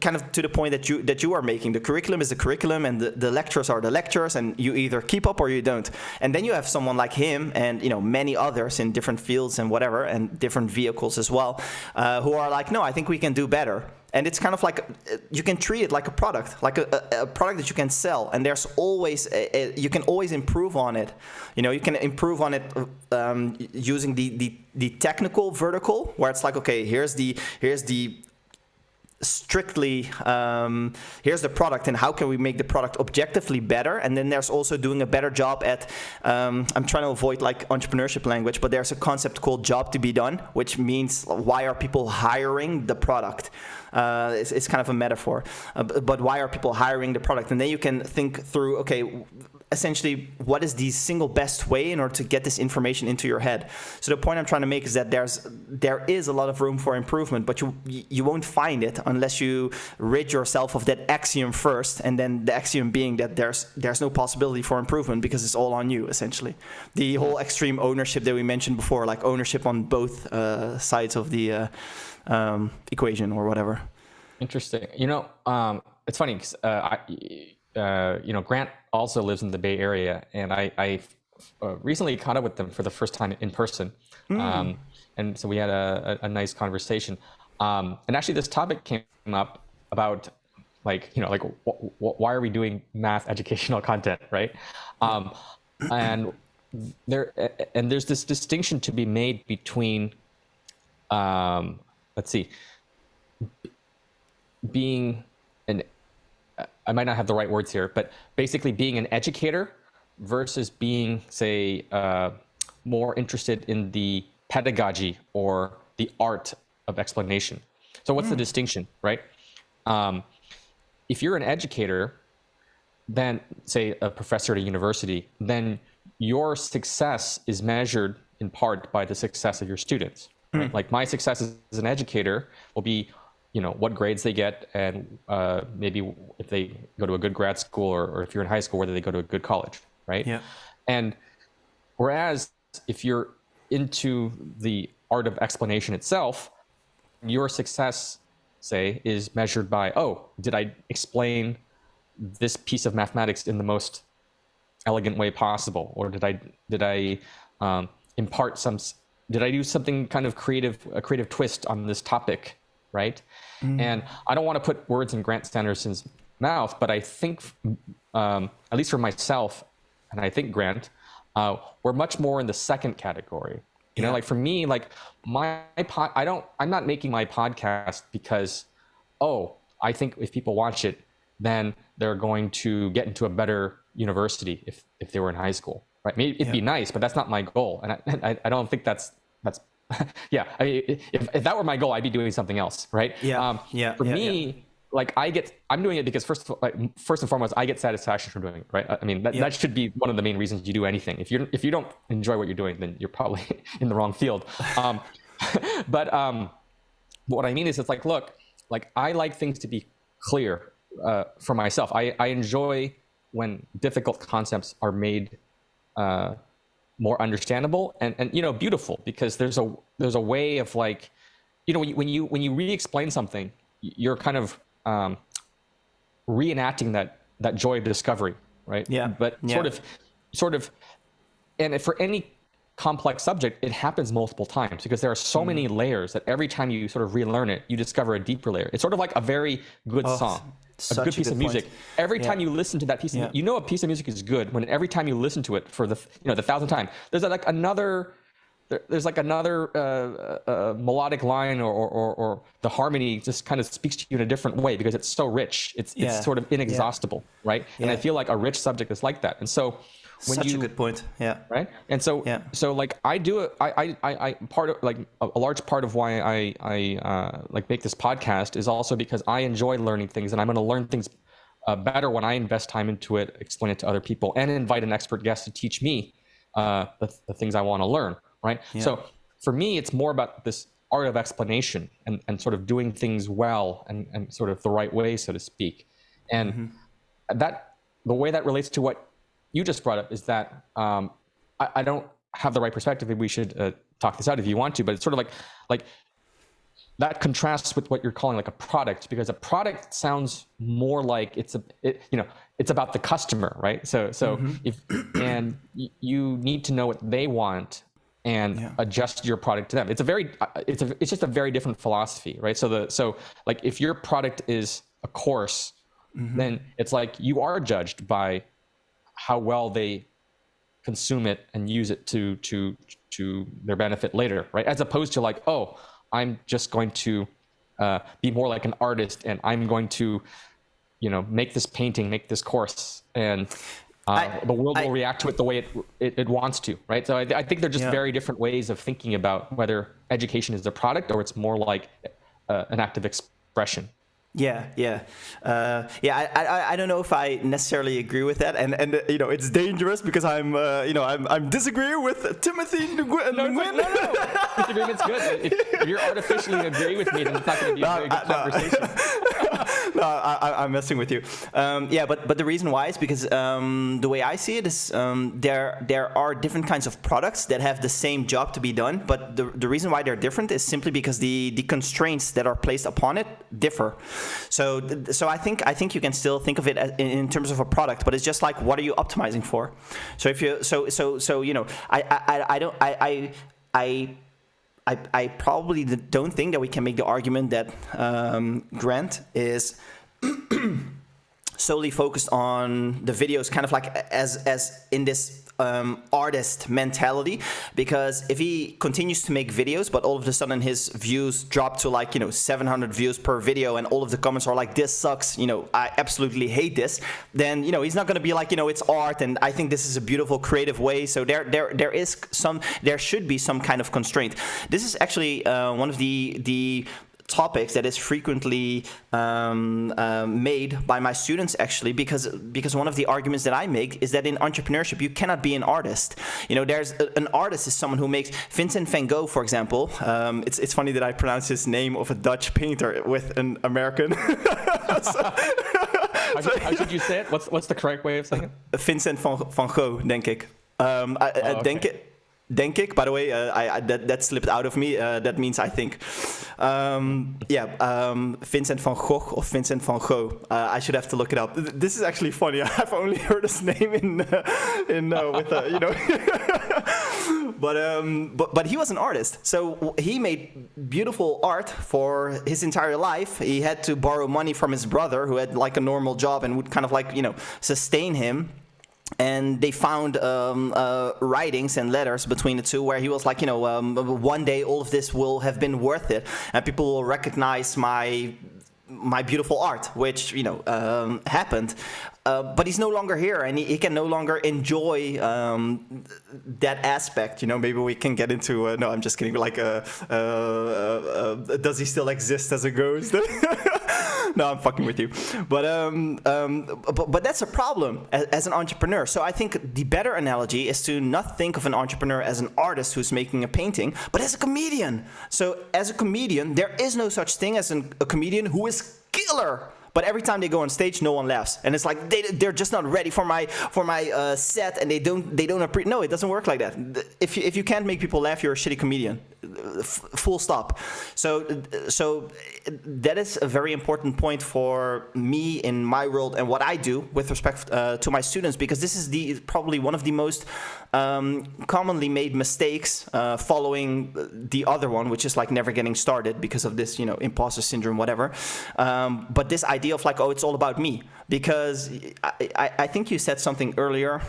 kind of to the point that you are making. The curriculum is the curriculum, and the lectures are the lectures, and you either keep up or you don't. And then you have someone like him, and many others in different fields and whatever, and different vehicles as well, who are like, no, I think we can do better. And it's kind of like, you can treat it like a product, like a product that you can sell. And there's always, you can always improve on it. You can improve on it using the technical vertical, where it's like, okay, here's the strictly here's the product, and how can we make the product objectively better. And then there's also doing a better job at I'm trying to avoid like entrepreneurship language, but there's a concept called job to be done, which means why are people hiring the product. It's kind of a metaphor, but why are people hiring the product? And then you can think through, okay, essentially, what is the single best way in order to get this information into your head? So the point I'm trying to make is that there is a lot of room for improvement, but you won't find it unless you rid yourself of that axiom first, and then the axiom being that there's no possibility for improvement because it's all on you, essentially. The whole extreme ownership that we mentioned before, like ownership on both sides of the equation or whatever. Interesting. It's funny because Grant also lives in the Bay Area, and I recently caught up with them for the first time in person, and so we had a nice conversation. And actually, this topic came up about why are we doing math educational content, right? And there's this distinction to be made between being I might not have the right words here, but basically being an educator versus being, say, more interested in the pedagogy or the art of explanation. So what's the distinction, right? If you're an educator, then say a professor at a university, then your success is measured in part by the success of your students. Right? Like my success as an educator will be, what grades they get, and maybe if they go to a good grad school, or if you're in high school, whether they go to a good college, right? Yeah. And whereas if you're into the art of explanation itself, your success, say, is measured by, did I explain this piece of mathematics in the most elegant way possible, or did I impart did I do something kind of a creative twist on this topic, right? And I don't want to put words in Grant Sanderson's mouth, but I think, at least for myself, and I think Grant, we're much more in the second category. Like for me, like I'm not making my podcast because, I think if people watch it, then they're going to get into a better university if they were in high school, right? Maybe it'd be nice, but that's not my goal, and I don't think that's yeah. I mean, if that were my goal, I'd be doing something else, right? For me, like I'm doing it because first and foremost, I get satisfaction from doing it, right? I mean, that should be one of the main reasons you do anything. If you don't enjoy what you're doing, then you're probably in the wrong field. But what I mean is, it's like, look, like I like things to be clear for myself. I enjoy when difficult concepts are made more understandable and beautiful, because there's a way of, like, when you re-explain something, you're kind of reenacting that joy of discovery, right? But sort of, and for any complex subject, it happens multiple times because there are so many layers that every time you sort of relearn it, you discover a deeper layer. It's sort of like a very good song. A good piece of music. Every time you listen to that piece, a piece of music is good when every time you listen to it for the 1,000th time, there's like another there's like another melodic line or the harmony just kind of speaks to you in a different way because it's so rich. It's sort of inexhaustible, right? And I feel like a rich subject is like that. And so when Such a good point. Yeah. Right. And so like I do it. I part of like a large part of why I like make this podcast is also because I enjoy learning things, and I'm going to learn things better when I invest time into it, explain it to other people, and invite an expert guest to teach me the things I want to learn. Right. Yeah. So for me, it's more about this art of explanation and sort of doing things well and sort of the right way, so to speak. And that the way that relates to what you just brought up is that I don't have the right perspective. Maybe we should talk this out if you want to, but it's sort of like that contrasts with what you're calling like a product, because a product sounds more like it's about the customer, right? So if you need to know what they want and adjust your product to them. It's just a very different philosophy, right? So like if your product is a course, then it's like you are judged by how well they consume it and use it to their benefit later, right? As opposed to like, oh, I'm just going to be more like an artist, and I'm going to, make this painting, make this course, and the world will react to it the way it wants to, right? So I think they're just very different ways of thinking about whether education is a product or it's more like an act of expression. I don't know if I necessarily agree with that, and it's dangerous because I'm disagreeing with Timothy Nguyen. No. Disagreement's good. If you're artificially agreeing with me, then it's not going to be a very good conversation. No, I'm messing with you. But the reason why is because the way I see it is there are different kinds of products that have the same job to be done, but the reason why they're different is simply because the constraints that are placed upon it differ. So I think you can still think of it as, in terms of a product, but it's just like, what are you optimizing for? So if you I probably don't think that we can make the argument that Grant is solely focused on the videos, kind of like as in this artist mentality, because if he continues to make videos but all of a sudden his views drop to 700 views per video and all of the comments are like, this sucks, I absolutely hate this, then he's not going to be like, it's art and I think this is a beautiful creative way. So there should be some kind of constraint. This is actually one of the topics that is frequently made by my students, actually, because one of the arguments that I make is that in entrepreneurship you cannot be an artist. There's an artist is someone who makes Vincent van Gogh, for example. It's funny that I pronounce his name of a Dutch painter with an American. How should you say it? What's the correct way of saying it? Vincent van Gogh, denk ik. Denk ik, by the way, that slipped out of me. That means I think. Vincent van Gogh or Vincent van Gogh. I should have to look it up. This is actually funny. I've only heard his name But he was an artist, so he made beautiful art for his entire life. He had to borrow money from his brother, who had like a normal job and would kind of sustain him. And they found writings and letters between the two where he was like, one day all of this will have been worth it, and people will recognize my beautiful art, which happened. But he's no longer here, and he can no longer enjoy that aspect. Maybe we can get into. No, I'm just kidding. Like, does he still exist as a ghost? No, I'm fucking with you. But that's a problem as an entrepreneur. So I think the better analogy is to not think of an entrepreneur as an artist who's making a painting, but as a comedian. So as a comedian, there is no such thing as a comedian who is killer. But every time they go on stage, no one laughs, and it's like they're just not ready for my set, and they don't appreciate. No, it doesn't work like that. If you can't make people laugh, you're a shitty comedian. Full stop. So that is a very important point for me in my world and what I do with respect to my students, because this is probably one of the most commonly made mistakes following the other one, which is like never getting started because of this imposter syndrome, whatever. But this idea of like, oh, it's all about me, because I think you said something earlier.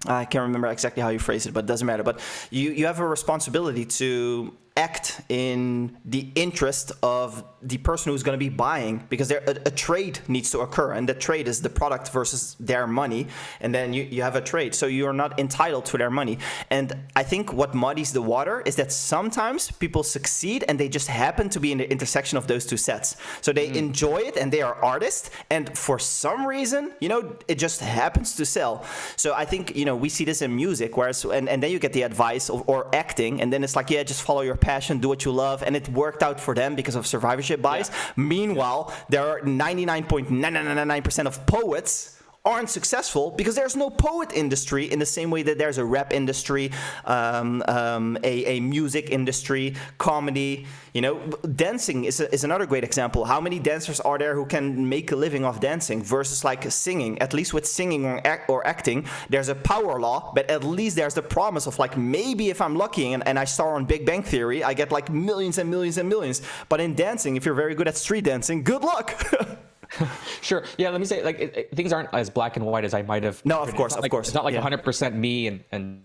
I can't remember exactly how you phrase it, but it doesn't matter. But you have a responsibility to act in the interest of the person who's going to be buying, because a trade needs to occur, and the trade is the product versus their money, and then you have a trade, so you're not entitled to their money. And I think what muddies the water is that sometimes people succeed and they just happen to be in the intersection of those two sets, so they enjoy it and they are artists, and for some reason, it just happens to sell. So I think we see this in music, whereas and then you get the advice or acting, and then it's like, yeah, just follow your passion, do what you love, and it worked out for them because of survivorship bias. Meanwhile, there are 99.999% of poets aren't successful because there's no poet industry in the same way that there's a rap industry, a music industry, comedy. Dancing is another great example. How many dancers are there who can make a living off dancing versus like singing? At least with singing or acting, there's a power law, but at least there's the promise of like, maybe if I'm lucky and I star on Big Bang Theory, I get like millions and millions and millions. But in dancing, if you're very good at street dancing, good luck. Sure. Yeah. Let me say, like, things aren't as black and white as I might have. No, of course. It's not like 100% me and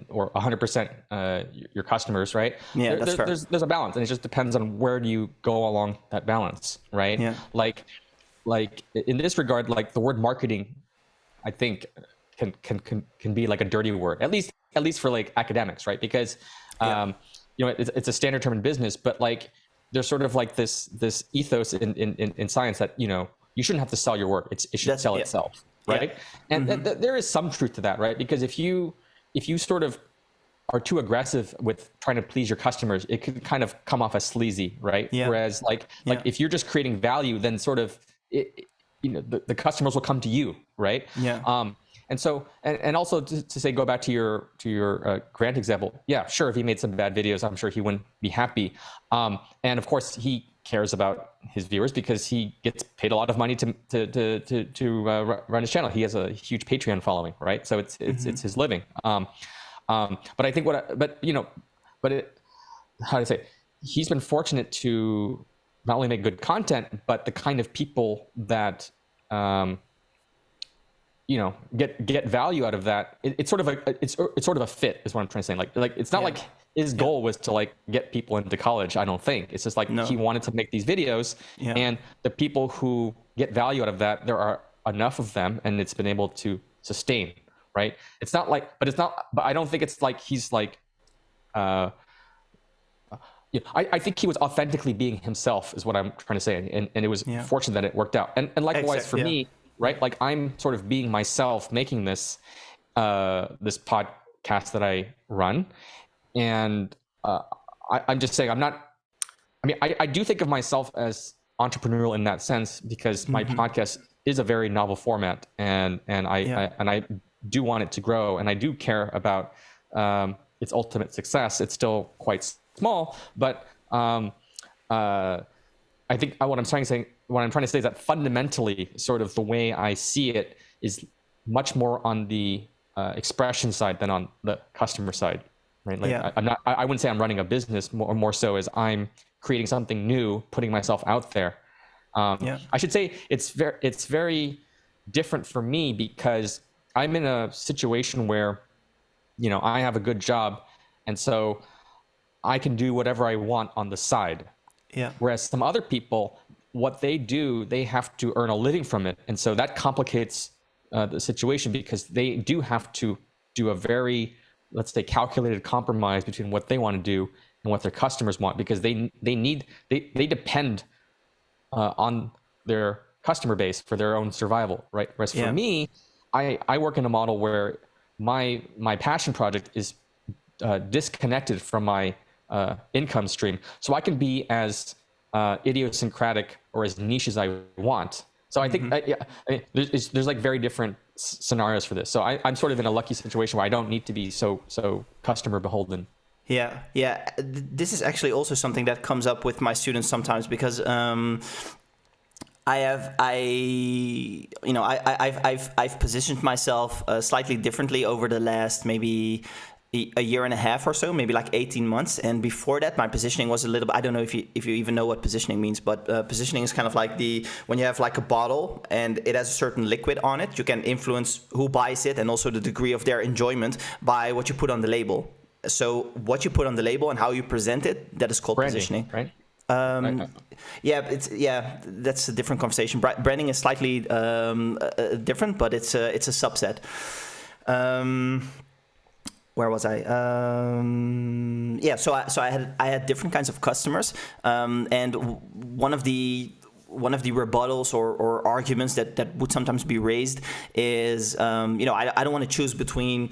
or 100% your customers, right? Yeah, that's fair. There's a balance, and it just depends on where do you go along that balance, right? Yeah. Like in this regard, like the word marketing, I think can be like a dirty word, at least for like academics, right? Because it's a standard term in business, but like, there's sort of like this ethos in science that you shouldn't have to sell your work; it should sell itself, right? Yeah. And there is some truth to that, right? Because if you sort of are too aggressive with trying to please your customers, it could kind of come off as sleazy, right? Yeah. Whereas like if you're just creating value, then sort of the customers will come to you, right? Yeah. And so, and also to say, go back to your Grant example. Yeah, sure. If he made some bad videos, I'm sure he wouldn't be happy. And of course, he cares about his viewers because he gets paid a lot of money to run his channel. He has a huge Patreon following, right? So it's his living. But I think how to say, he's been fortunate to not only make good content, but the kind of people that get value out of that. It's sort of a fit is what I'm trying to say. Like it's not like his goal was to like get people into college. I don't think it's just like he wanted to make these videos, and the people who get value out of that, there are enough of them, and it's been able to sustain. Right? But I don't think it's like he's like. I think he was authentically being himself, is what I'm trying to say, and it was fortunate that it worked out. And likewise for me. Right, like I'm sort of being myself, making this this podcast that I run, and I'm just saying I'm not. I mean, I do think of myself as entrepreneurial in that sense because my podcast is a very novel format, and I do want it to grow, and I do care about its ultimate success. It's still quite small, but I think what I'm trying to say is that fundamentally, sort of the way I see it is much more on the expression side than on the customer side, right? Like I wouldn't say I'm running a business, more so as I'm creating something new, putting myself out there. I should say it's very different for me because I'm in a situation where, I have a good job, and so I can do whatever I want on the side. Yeah. Whereas some other people, what they do, they have to earn a living from it. And so that complicates the situation because they do have to do a very, let's say, calculated compromise between what they want to do and what their customers want, because they depend on their customer base for their own survival, right? Whereas for me, I work in a model where my passion project is disconnected from my income stream, so I can be as idiosyncratic or as niche as I want. So I think there's like very different scenarios for this. So I'm sort of in a lucky situation where I don't need to be so customer beholden. Yeah. This is actually also something that comes up with my students sometimes because I've positioned myself slightly differently over the last maybe a year and a half or so, maybe like 18 months. And before that, my positioning was a little bit, I don't know if you even know what positioning means, but positioning is kind of like when you have like a bottle and it has a certain liquid on it, you can influence who buys it and also the degree of their enjoyment by what you put on the label. So what you put on the label and how you present it, that is called branding, positioning. right? That's a different conversation. Branding is slightly different, but it's a subset. Where was I? So I had different kinds of customers, and one of the rebuttals or arguments that would sometimes be raised is, I don't want to choose between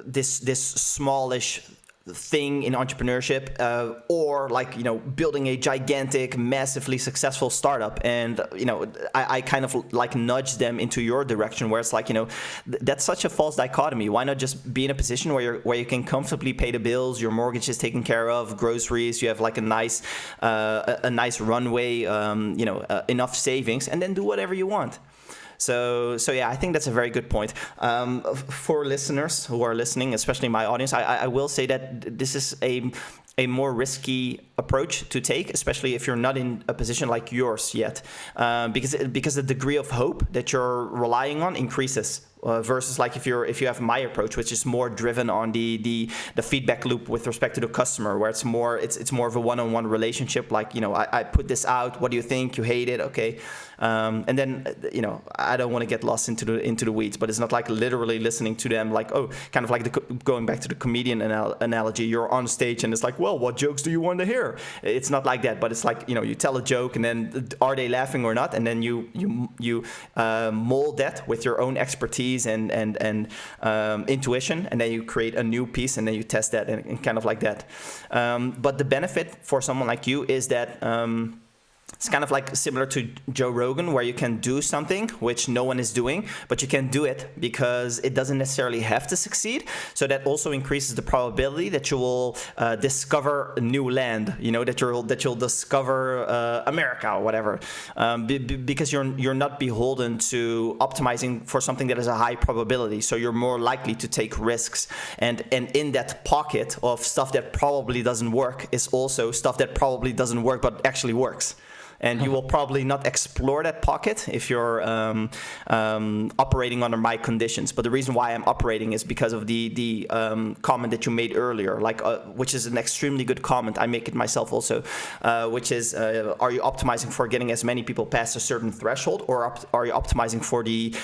this smallish thing in entrepreneurship or building a gigantic, massively successful startup. And I kind of like nudge them into your direction, where it's like, that's such a false dichotomy. Why not just be in a position where you can comfortably pay the bills, your mortgage is taken care of, groceries, you have like a nice runway, enough savings, and then do whatever you want. So yeah, I think that's a very good point. For listeners who are listening, especially my audience, I will say that this is a more risky approach to take, especially if you're not in a position like yours yet, because the degree of hope that you're relying on increases. Versus like if you have my approach, which is more driven on the feedback loop with respect to the customer, where it's more of a one-on-one relationship. Like, I put this out. What do you think? You hate it? Okay. And then, I don't want to get lost into the weeds, but it's not like literally listening to them, like, oh, kind of like going back to the comedian analogy. You're on stage and it's like, well, what jokes do you want to hear? It's not like that, but it's like, you tell a joke and then are they laughing or not? And then you mold that with your own expertise and intuition, and then you create a new piece and then you test that and kind of like that. But the benefit for someone like you is that it's kind of like similar to Joe Rogan, where you can do something which no one is doing, but you can do it because it doesn't necessarily have to succeed. So that also increases the probability that you will discover new land, that you'll discover America or whatever, because you're not beholden to optimizing for something that is a high probability. So you're more likely to take risks, and in that pocket of stuff that probably doesn't work is also stuff that probably doesn't work but actually works. And you will probably not explore that pocket if you're operating under my conditions. But the reason why I'm operating is because of the comment that you made earlier, which is an extremely good comment. I make it myself also, which is, are you optimizing for getting as many people past a certain threshold, or are you optimizing for the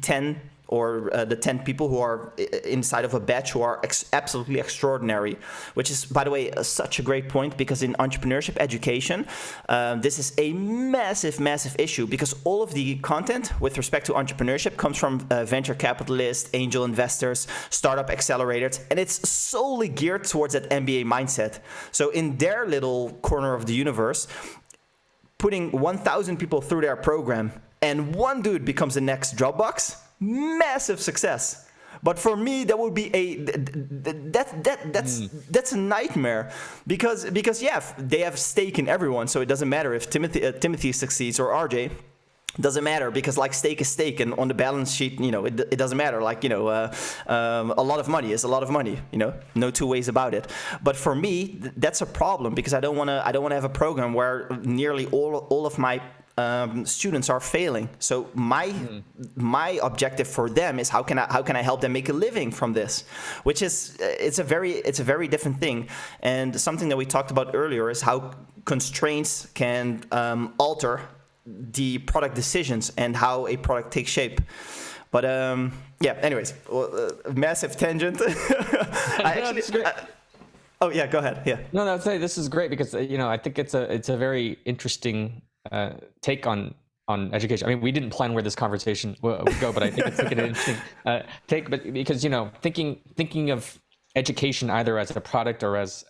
10 or the 10 people who are inside of a batch who are absolutely extraordinary, which is, by the way, such a great point, because in entrepreneurship education, this is a massive, massive issue, because all of the content with respect to entrepreneurship comes from venture capitalists, angel investors, startup accelerators, and it's solely geared towards that MBA mindset. So in their little corner of the universe, putting 1,000 people through their program and one dude becomes the next Dropbox, massive success. But for me, that would be that's a nightmare, because yeah, they have stake in everyone, so it doesn't matter if Timothy succeeds or RJ. Doesn't matter, because like stake is stake, and on the balance sheet, it doesn't matter. Like, a lot of money is a lot of money. No two ways about it. But for me, that's a problem, because I don't want to have a program where nearly all of my students are failing. So my objective for them is how can I help them make a living from this, which is it's a very different thing. And something that we talked about earlier is how constraints can alter the product decisions and how a product takes shape. But anyways, massive tangent. Oh yeah, go ahead. Yeah. No, I'd say this is great, because I think it's a very interesting take on education. I mean, we didn't plan where this conversation would go, but I think it's like an interesting take. But because thinking of education either as a product or as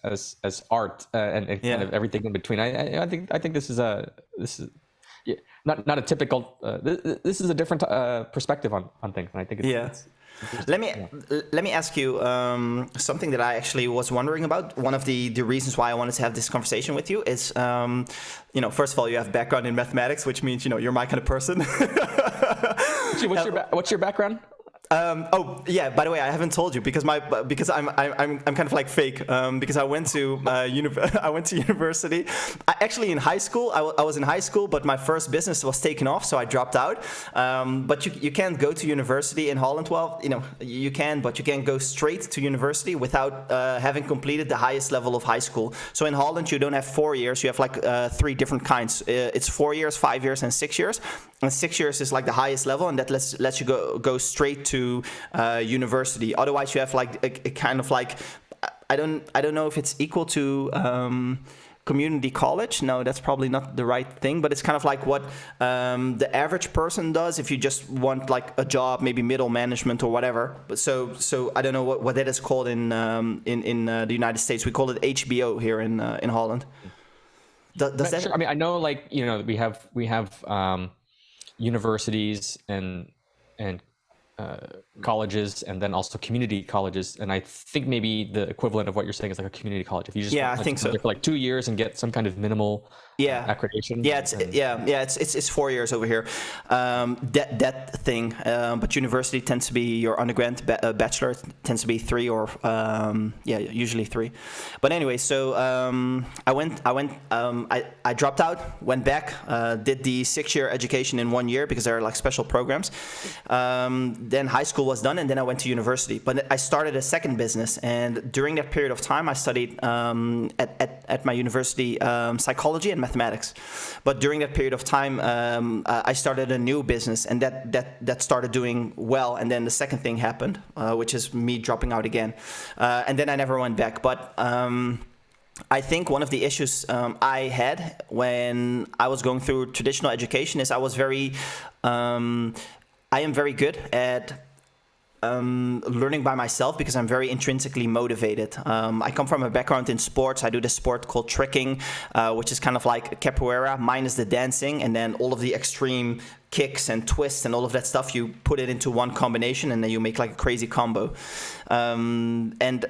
art and kind of everything in between, I think this is not a typical. This is a different perspective on things, and I think it's Let me ask you something that I actually was wondering about. One of the reasons why I wanted to have this conversation with you is, first of all, you have background in mathematics, which means you're my kind of person. What's your background? Oh yeah. By the way, I haven't told you because I'm kind of like fake because I went to I went to university. Actually, in high school, I was in high school, but my first business was taken off, so I dropped out. But you can't go to university in Holland. Well, you can, but you can't go straight to university without having completed the highest level of high school. So in Holland, you don't have 4 years. You have like 3 different kinds. It's 4 years, 5 years, and 6 years. And 6 years is like the highest level, and that lets you go straight to university. Otherwise, you have like a kind of like I don't know if it's equal to community college. No, that's probably not the right thing. But it's kind of like what the average person does if you just want like a job, maybe middle management or whatever. But so I don't know what that is called in the United States. We call it HBO here in Holland. Does that? Sure. I mean, I know like we have universities and colleges, and then also community colleges, and I think maybe the equivalent of what you're saying is like a community college. If you just I think so. For like 2 years and get some kind of minimal accreditation. It's 4 years over here. That thing, but university tends to be your undergrad. Bachelor tends to be 3 or usually 3. But anyway, so I dropped out, went back, did the 6-year education in 1 year because there are like special programs. Then high school was done, and then I went to university. But I started a second business, and during that period of time, I studied at my university psychology and mathematics. But during that period of time, I started a new business, and that started doing well. And then the second thing happened, which is me dropping out again, and then I never went back. But I think one of the issues I had when I was going through traditional education is I am very good at learning by myself because I'm very intrinsically motivated. I come from a background in sports. I do this sport called tricking, which is kind of like capoeira minus the dancing, and then all of the extreme kicks and twists and all of that stuff, you put it into one combination and then you make like a crazy combo. And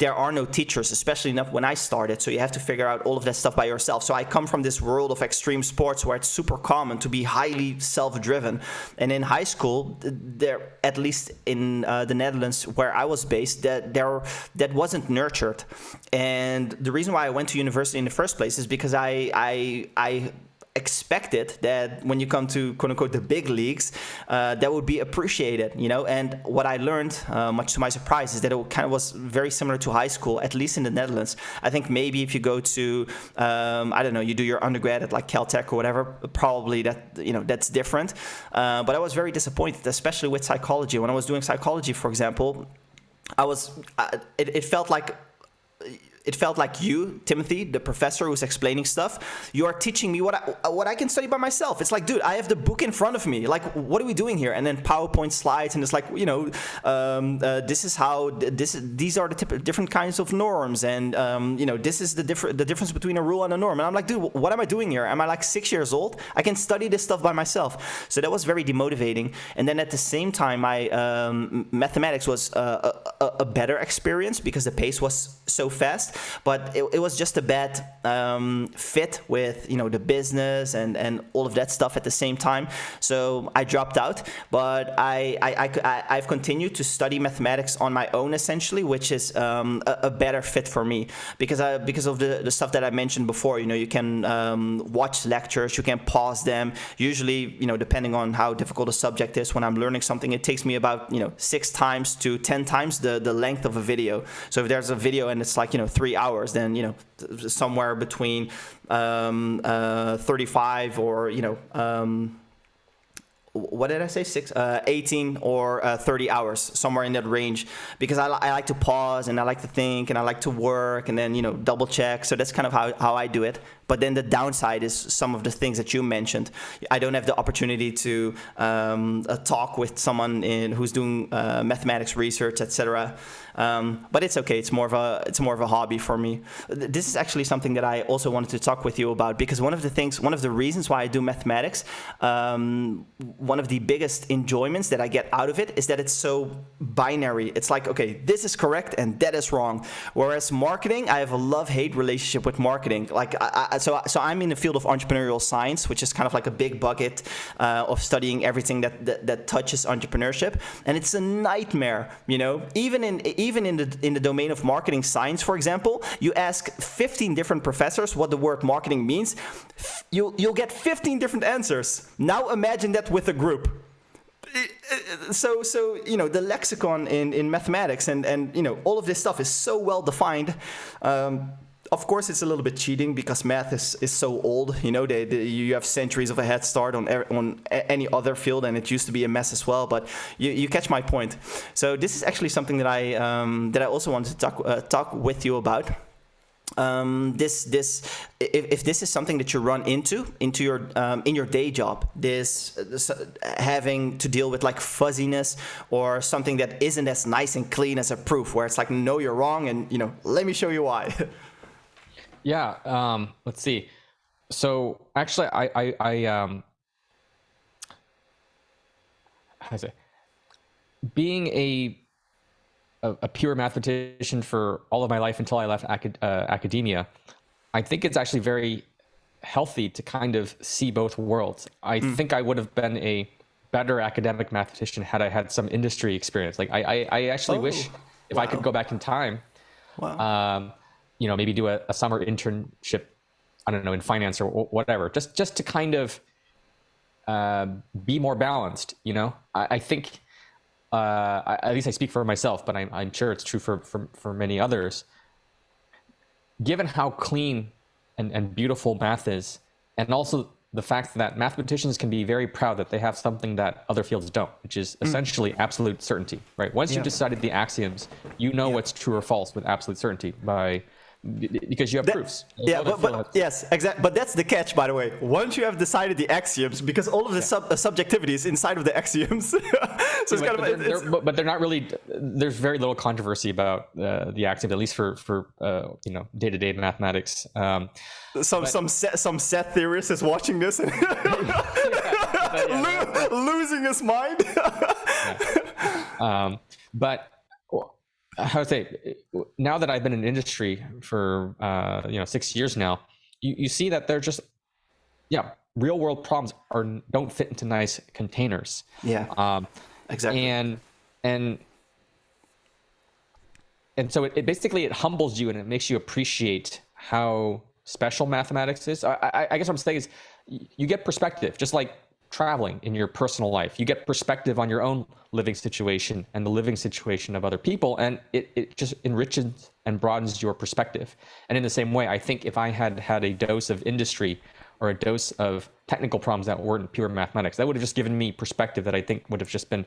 there are no teachers, especially not when I started, so you have to figure out all of that stuff by yourself. So I come from this world of extreme sports where it's super common to be highly self-driven. And in high school, there, at least in the Netherlands where I was based, that wasn't nurtured. And the reason why I went to university in the first place is because I expected that when you come to quote unquote the big leagues, that would be appreciated, and what I learned, much to my surprise, is that it kind of was very similar to high school, at least in the Netherlands. I think maybe if you go to I don't know, you do your undergrad at like Caltech or whatever, probably that's different, but I was very disappointed, especially with psychology. When I was doing psychology, for example, it felt like you, Timothy, the professor who's explaining stuff, you are teaching me what I can study by myself. It's like, dude, I have the book in front of me. Like, what are we doing here? And then PowerPoint slides, and it's like, this is how these are the different kinds of norms, and this is the difference between a rule and a norm. And I'm like, dude, what am I doing here? Am I like 6 years old? I can study this stuff by myself. So that was very demotivating. And then at the same time, my mathematics was a better experience because the pace was so fast. But it was just a bad fit with the business and all of that stuff at the same time. So I dropped out. But I've continued to study mathematics on my own, essentially, which is a better fit for me because of the stuff that I mentioned before. You can watch lectures, you can pause them. Usually, depending on how difficult a subject is, when I'm learning something, it takes me about 6 times to 10 times the length of a video. So if there's a video and it's like 3 hours, then somewhere between 35 or what did I say? 18 or 30 hours, somewhere in that range, because I like to pause and I like to think and I like to work and then double check. So that's kind of how I do it. But then the downside is some of the things that you mentioned. I don't have the opportunity to talk with someone who's doing mathematics research, etc. But it's okay. It's more of a hobby for me. This is actually something that I also wanted to talk with you about, because one of the reasons why I do mathematics, one of the biggest enjoyments that I get out of it is that it's so binary. It's like, okay, this is correct and that is wrong. Whereas marketing, I have a love-hate relationship with marketing. Like so I'm in the field of entrepreneurial science, which is kind of like a big bucket of studying everything that touches entrepreneurship, and it's a nightmare. Even in the domain of marketing science, for example, you ask 15 different professors what the word marketing means, you'll get 15 different answers. Now imagine that with a group. So the lexicon in mathematics and all of this stuff is so well defined. Of course, it's a little bit cheating because math is so old. You have centuries of a head start on any other field, and it used to be a mess as well. But you catch my point. So this is actually something that I also wanted to talk with you about. If this is something that you run into your in your day job, this having to deal with like fuzziness or something that isn't as nice and clean as a proof, where it's like, no, you're wrong, and let me show you why. Yeah. Let's see. So actually, I how to say, being a pure mathematician for all of my life until I left academia, I think it's actually very healthy to kind of see both worlds. I think I would have been a better academic mathematician had I had some industry experience. Like I actually wish if I could go back in time, maybe do a summer internship, I don't know, in finance or whatever, just to kind of be more balanced. I think. At least I speak for myself, but I'm sure it's true for many others. Given how clean and beautiful math is, and also the fact that mathematicians can be very proud that they have something that other fields don't, which is essentially absolute certainty, right? Once you've decided the axioms, what's true or false with absolute certainty because you have proofs. But yes, exactly. But that's the catch, by the way. Once you have decided the axioms, because all of the subjectivity is inside of the axioms. So it's kind of, but they're not really. There's very little controversy about the axioms, at least for day-to-day mathematics. Some set theorist is watching this and losing his mind. But how to say, now that I've been in industry for 6 years now, you see that they're just real world problems don't fit into nice containers. Exactly. And so it basically humbles you and it makes you appreciate how special mathematics is. I guess what I'm saying is you get perspective, just like traveling in your personal life. You get perspective on your own living situation and the living situation of other people, and it just enriches and broadens your perspective. And in the same way, I think if I had had a dose of industry or a dose of technical problems that weren't pure mathematics, that would have just given me perspective that I think would have just been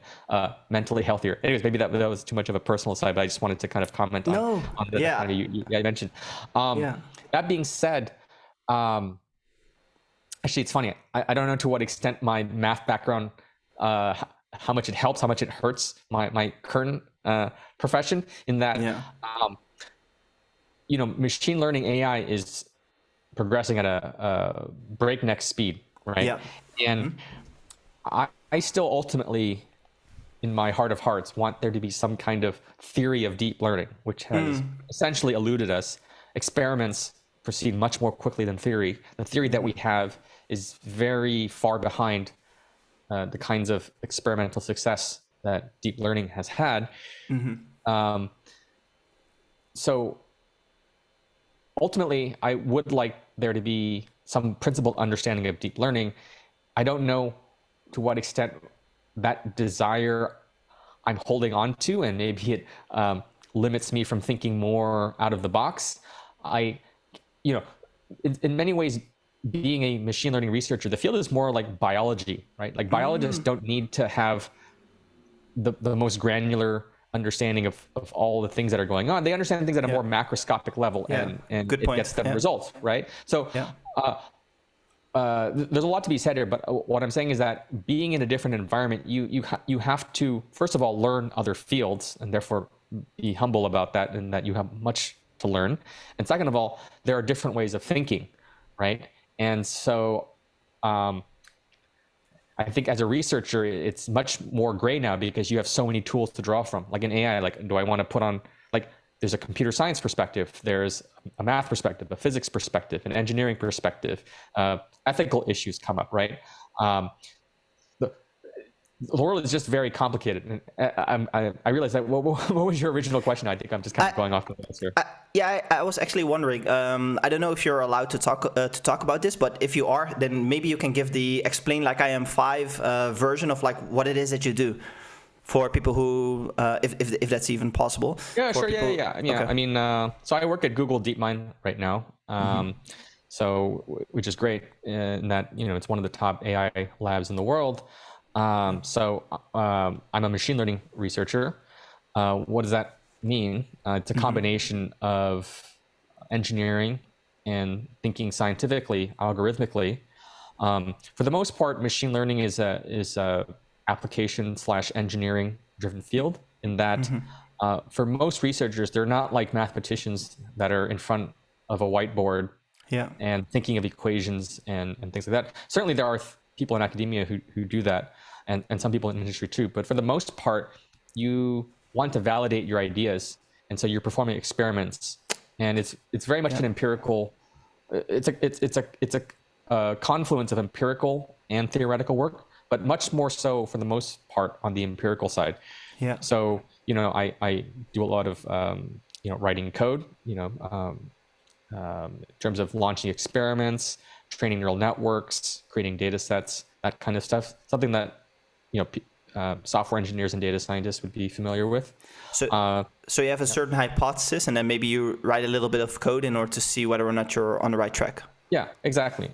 mentally healthier. Anyways, maybe that was too much of a personal side, but I just wanted to kind of comment on the kind of you mentioned. That being said, actually, it's funny. I don't know to what extent my math background, how much it helps, how much it hurts my current profession. In that, machine learning AI is progressing at a breakneck speed, right? And I still ultimately, in my heart of hearts, want there to be some kind of theory of deep learning, which has essentially eluded us. Experiments proceed much more quickly than theory. The theory that we have is very far behind the kinds of experimental success that deep learning has had. So ultimately, I would like there to be some principled understanding of deep learning. I don't know to what extent that desire I'm holding on to, and maybe it limits me from thinking more out of the box. In many ways, being a machine learning researcher, the field is more like biology, right? Like biologists don't need to have the most granular understanding of all the things that are going on. They understand things at a more macroscopic level, and it gets them results, right? So there's a lot to be said here, but what I'm saying is that being in a different environment, you have to, first of all, learn other fields, and therefore be humble about that, and that you have much to learn. And second of all, there are different ways of thinking, right? And so I think as a researcher, it's much more gray now because you have so many tools to draw from. Like in AI, like, do I want to put on, like, there's a computer science perspective, there's a math perspective, a physics perspective, an engineering perspective. Ethical issues come up, right? The world is just very complicated. And I realize that. What was your original question? I think I'm just kind of going off the rails here. I was actually wondering. I don't know if you're allowed to talk about this, but if you are, then maybe you can give the explain like I am 5 version of like what it is that you do for people who, if that's even possible. Yeah, sure. People, yeah. Okay. I mean, so I work at Google DeepMind right now. So, which is great in that, it's one of the top AI labs in the world. So I'm a machine learning researcher. What does that mean? It's a combination of engineering and thinking scientifically, algorithmically. For the most part, machine learning is a application/engineering driven field in that for most researchers, they're not like mathematicians that are in front of a whiteboard and thinking of equations and things like that. Certainly there are people in academia who do that, and some people in industry too. But for the most part, you want to validate your ideas, and so you're performing experiments, and it's very much an empirical. It's a confluence of empirical and theoretical work, but much more so for the most part on the empirical side. Yeah. So I do a lot of writing code. In terms of launching experiments, training neural networks, creating data sets, that kind of stuff. Something that software engineers and data scientists would be familiar with. So you have a certain hypothesis, and then maybe you write a little bit of code in order to see whether or not you're on the right track. Yeah, exactly.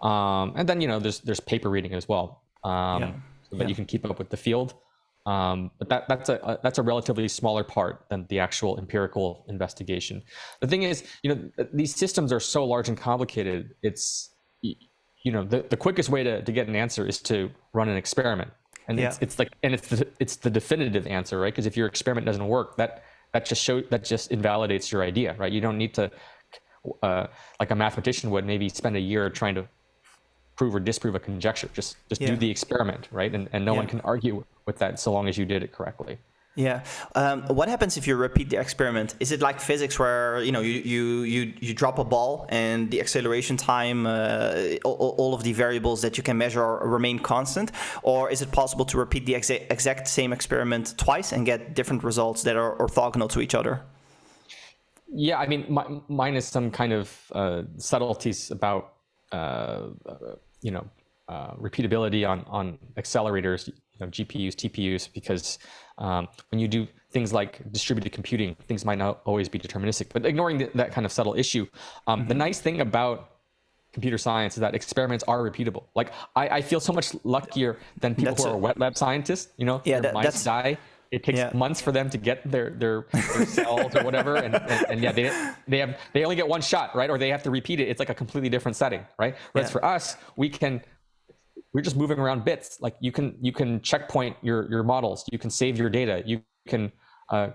And then there's paper reading as well, so that you can keep up with the field. But that's a relatively smaller part than the actual empirical investigation. The thing is, these systems are so large and complicated. It's the quickest way to get an answer is to run an experiment, and it's the definitive answer, right? Because if your experiment doesn't work, that just invalidates your idea, right? You don't need to, like a mathematician would, maybe spend a year trying to prove or disprove a conjecture. Just do the experiment, right? And no one can argue with that so long as you did it correctly. Yeah. What happens if you repeat the experiment? Is it like physics where you drop a ball and the acceleration time, all of the variables that you can measure remain constant, or is it possible to repeat the exact same experiment twice and get different results that are orthogonal to each other? Yeah, I mean, mine is some kind of subtleties about repeatability on accelerators, GPUs, TPUs, because when you do things like distributed computing, things might not always be deterministic. But ignoring that kind of subtle issue, the nice thing about computer science is that experiments are repeatable. Like I feel so much luckier than people who are wet lab scientists. Their mice die. It takes months for them to get their cells or whatever, and they only get one shot, right? Or they have to repeat it. It's like a completely different setting, right? Whereas for us, we're just moving around bits. Like you can checkpoint your models, you can save your data, you can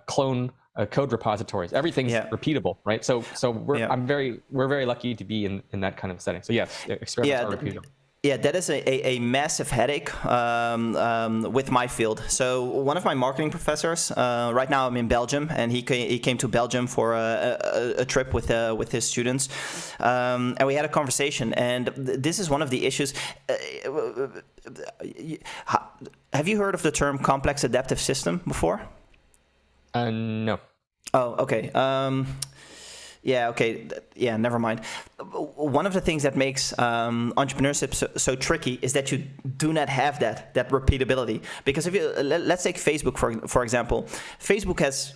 clone code repositories. Everything's repeatable, right? So we're very lucky to be in that kind of setting. So yes, experiments are repeatable. Yeah, that is a massive headache with my field. So one of my marketing professors, right now I'm in Belgium, and he came to Belgium for a trip with his students, and we had a conversation. And this is one of the issues. Have you heard of the term complex adaptive system before? No. Oh, okay. Yeah, never mind. One of the things that makes entrepreneurship so tricky is that you do not have that repeatability. Because if you let's take Facebook for example, Facebook has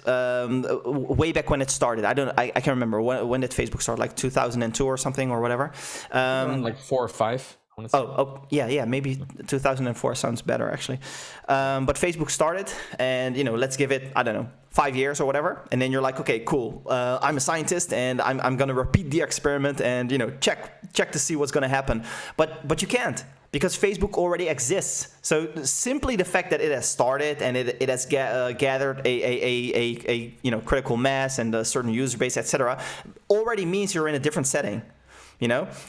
way back when it started. I can't remember when did Facebook start, like 2002 or something or whatever. Like 4 or 5. Yeah, maybe 2004 sounds better actually. But Facebook started, and let's give it, I don't know, 5 years or whatever, and then you're like, okay, cool. I'm a scientist, and I'm gonna repeat the experiment, and check to see what's gonna happen. But you can't, because Facebook already exists. So simply the fact that it has started and it has gathered a critical mass and a certain user base, etc., already means you're in a different setting.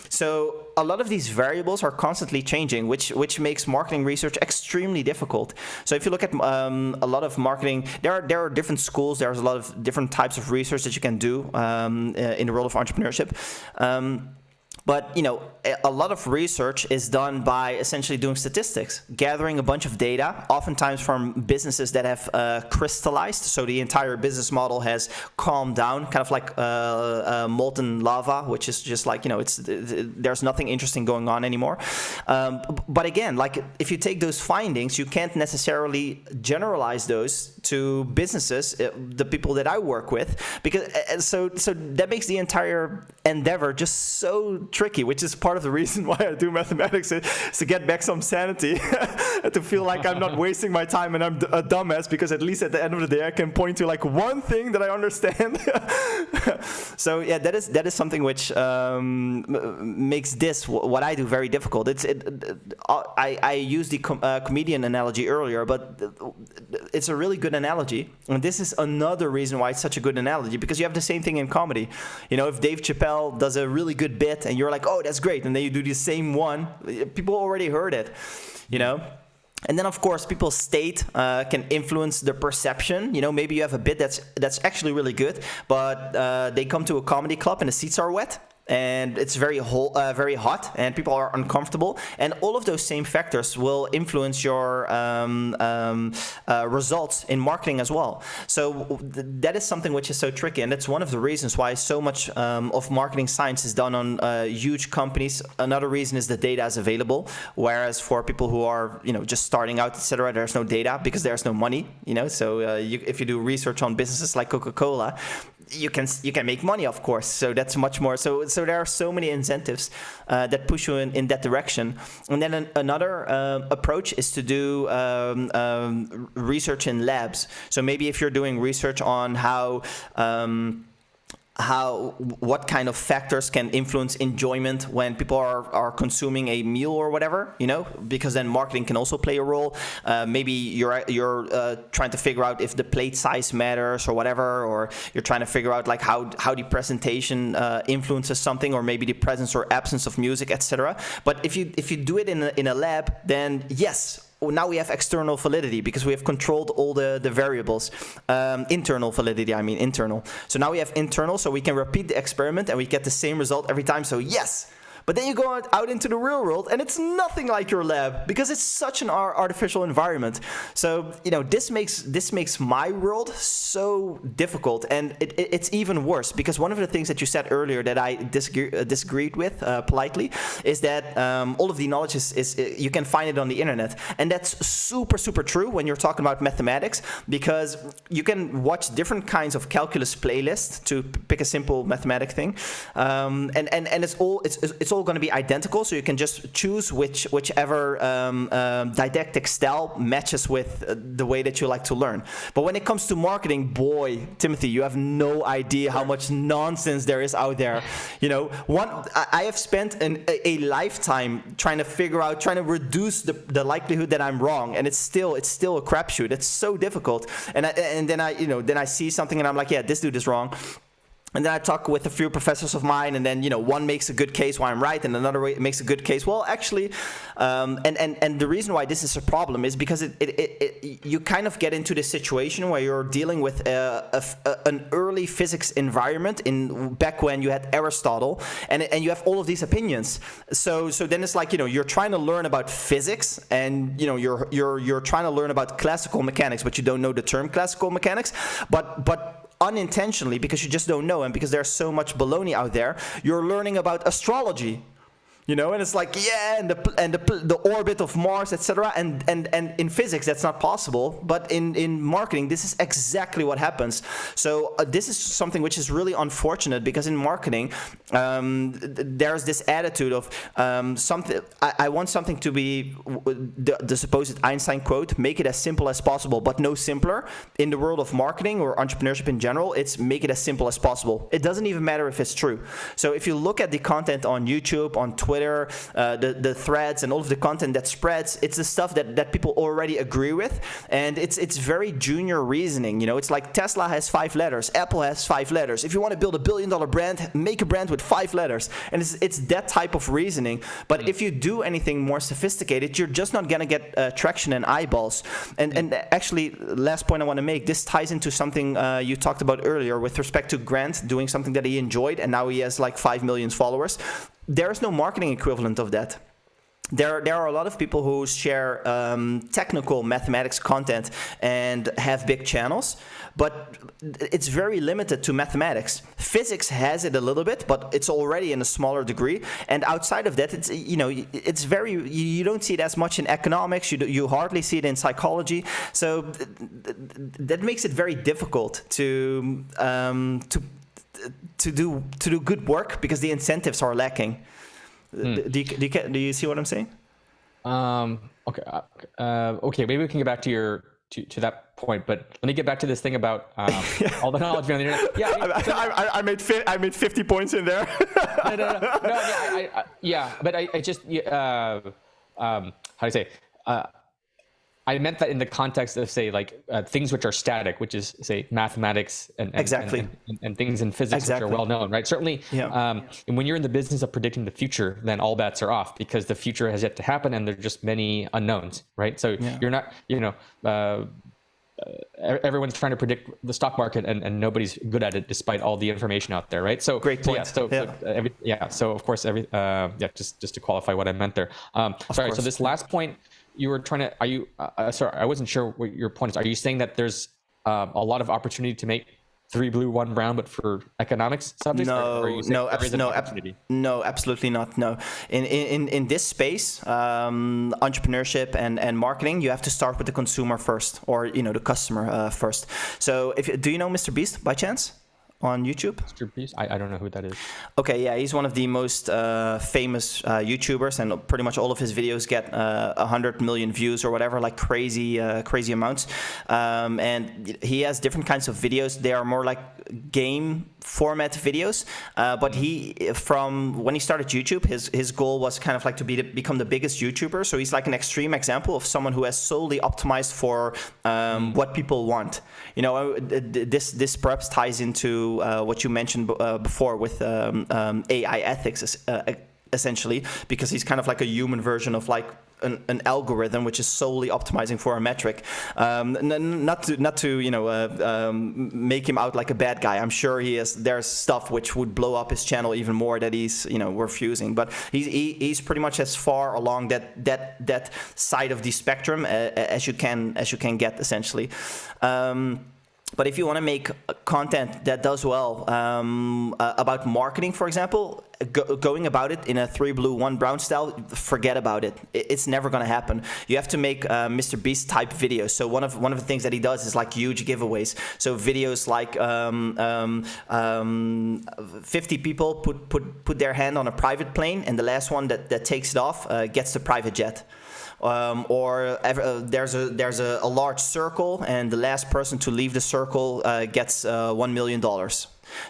So a lot of these variables are constantly changing, which makes marketing research extremely difficult. So if you look at a lot of marketing, there are different schools. There's a lot of different types of research that you can do in the world of entrepreneurship. But a lot of research is done by essentially doing statistics, gathering a bunch of data, oftentimes from businesses that have crystallized. So the entire business model has calmed down, kind of like molten lava, which is just like there's nothing interesting going on anymore. But again, like if you take those findings, you can't necessarily generalize those to businesses, the people that I work with, because so that makes the entire endeavor just so tricky, which is part of the reason why I do mathematics, is to get back some sanity and to feel like I'm not wasting my time and I'm a dumbass, because at least at the end of the day I can point to like one thing that I understand. So yeah, that is something which makes this what I do very difficult. I used the comedian analogy earlier, but it's a really good analogy, and this is another reason why it's such a good analogy, because you have the same thing in comedy. If Dave Chappelle does a really good bit and you're like, oh, that's great, and then you do the same one, people already heard it, And then, of course, people's state can influence their perception. Maybe you have a bit that's actually really good, but they come to a comedy club and the seats are wet, and it's very hot, and people are uncomfortable, and all of those same factors will influence your results in marketing as well. So that is something which is so tricky, and that's one of the reasons why so much of marketing science is done on huge companies. Another reason is the data is available, whereas for people who are just starting out, etc., there's no data because there's no money. So if you do research on businesses like Coca-Cola, you can make money, of course. So that's much more. So there are so many incentives that push you in that direction. And then another approach is to do research in labs. So maybe if you're doing research on what kind of factors can influence enjoyment when people are consuming a meal or whatever, because then marketing can also play a role. Maybe you're trying to figure out if the plate size matters or whatever, or you're trying to figure out like how the presentation influences something, or maybe the presence or absence of music, etc. But if you do it in a lab, then yes, now we have external validity because we have controlled all the variables. Internal validity, I mean internal. So now we have internal, so we can repeat the experiment and we get the same result every time. So yes. But then you go out into the real world and it's nothing like your lab because it's such an artificial environment. So, this makes my world so difficult, and it's even worse because one of the things that you said earlier that I disagreed with politely is that all of the knowledge is you can find it on the internet. And that's super, super true when you're talking about mathematics, because you can watch different kinds of calculus playlists, to pick a simple mathematic thing. And it's all going to be identical, so you can just choose whichever didactic style matches with the way that you like to learn. But when it comes to marketing, boy, Timothy, you have no idea how much nonsense there is out there. I have spent a lifetime trying to reduce the likelihood that I'm wrong, and it's still a crapshoot. It's so difficult. And then I see something and I'm like, yeah, this dude is wrong. And then I talk with a few professors of mine, and then one makes a good case why I'm right, and another makes a good case. Well, actually, and the reason why this is a problem is because you kind of get into this situation where you're dealing with an early physics environment back when you had Aristotle, and you have all of these opinions. So then it's like you're trying to learn about physics, and you're trying to learn about classical mechanics, but you don't know the term classical mechanics, but unintentionally, because you just don't know, and because there's so much baloney out there, you're learning about astrology. And it's like, yeah, and the orbit of Mars, etc. And in physics, that's not possible. But in marketing, this is exactly what happens. So this is something which is really unfortunate, because in marketing, there's this attitude of something. I want something to be the supposed Einstein quote: "Make it as simple as possible, but no simpler." In the world of marketing or entrepreneurship in general, it's make it as simple as possible. It doesn't even matter if it's true. So if you look at the content on YouTube, on Twitter, the threads and all of the content that spreads, it's the stuff that people already agree with, and it's very junior reasoning. It's like Tesla has 5 letters, Apple has 5 letters. If you want to build $1 billion brand, make a brand with with 5 letters. And it's that type of reasoning. But if you do anything more sophisticated, you're just not going to get traction and eyeballs. And actually, last point I want to make, this ties into something you talked about earlier with respect to Grant doing something that he enjoyed, and now he has like 5 million followers. There is no marketing equivalent of that. There are a lot of people who share technical mathematics content and have big channels, but it's very limited to mathematics. Physics has it a little bit, but it's already in a smaller degree. And outside of that, it's you don't see it as much in economics. You hardly see it in psychology. So that makes it very difficult to do good work because the incentives are lacking. Do you see what I'm saying? Okay. Maybe we can get back to that point, but let me get back to this thing about all the knowledge on the internet. Yeah, I made 50 points in there. But I just how do I say? I meant that in the context of, say, like things which are static, which is, say, mathematics and things in physics which are well known, right? Certainly, and when you're in the business of predicting the future, then all bets are off because the future has yet to happen and there are just many unknowns, right? So you're not, everyone's trying to predict the stock market and nobody's good at it despite all the information out there, right? So great point. So of course, just to qualify what I meant there. So this last point. You were trying to, sorry, I wasn't sure what your point is. Are you saying that there's a lot of opportunity to make 3 blue, 1 brown, but for economics subjects? No, absolutely not. No. In this space, entrepreneurship and marketing, you have to start with the consumer first, or, the customer first. So do you know Mr. Beast by chance? On YouTube? Mr. Beast? I don't know who that is. Okay, yeah, he's one of the most famous YouTubers, and pretty much all of his videos get 100 million views or whatever, like crazy amounts. And he has different kinds of videos. They are more like game format videos, but from when he started YouTube, his goal was kind of like to become the biggest YouTuber. So he's like an extreme example of someone who has solely optimized for what people want. This perhaps ties into what you mentioned before with AI ethics, essentially, because he's kind of like a human version of like an algorithm which is solely optimizing for a metric. Not to make him out like a bad guy. I'm sure there's stuff which would blow up his channel even more that he's refusing. But he's pretty much as far along that side of the spectrum as you can get, essentially. But if you want to make content that does well about marketing, for example, going about it in a 3 blue, 1 brown style, forget about it. It's never going to happen. You have to make Mr. Beast type videos. So one of the things that he does is like huge giveaways. So videos like 50 people put their hand on a private plane, and the last one that takes it off gets the private jet. There's a large circle, and the last person to leave the circle gets $1 million.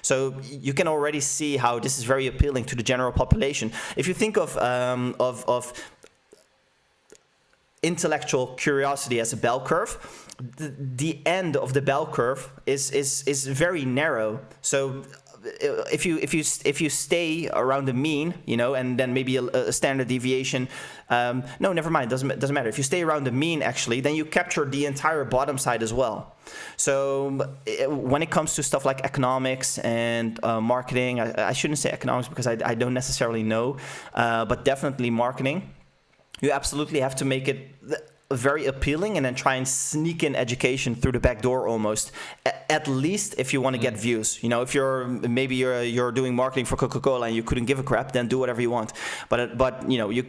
So you can already see how this is very appealing to the general population. If you think of intellectual curiosity as a bell curve, the end of the bell curve is very narrow. So if you stay around the mean, and then maybe a standard deviation, no, never mind, doesn't matter. If you stay around the mean, actually, then you capture the entire bottom side as well. So when it comes to stuff like economics and marketing, I shouldn't say economics because I don't necessarily know, but definitely marketing, you absolutely have to make it very appealing and then try and sneak in education through the back door almost, at least if you want to get views. If you're doing marketing for Coca-Cola and you couldn't give a crap, then do whatever you want. But you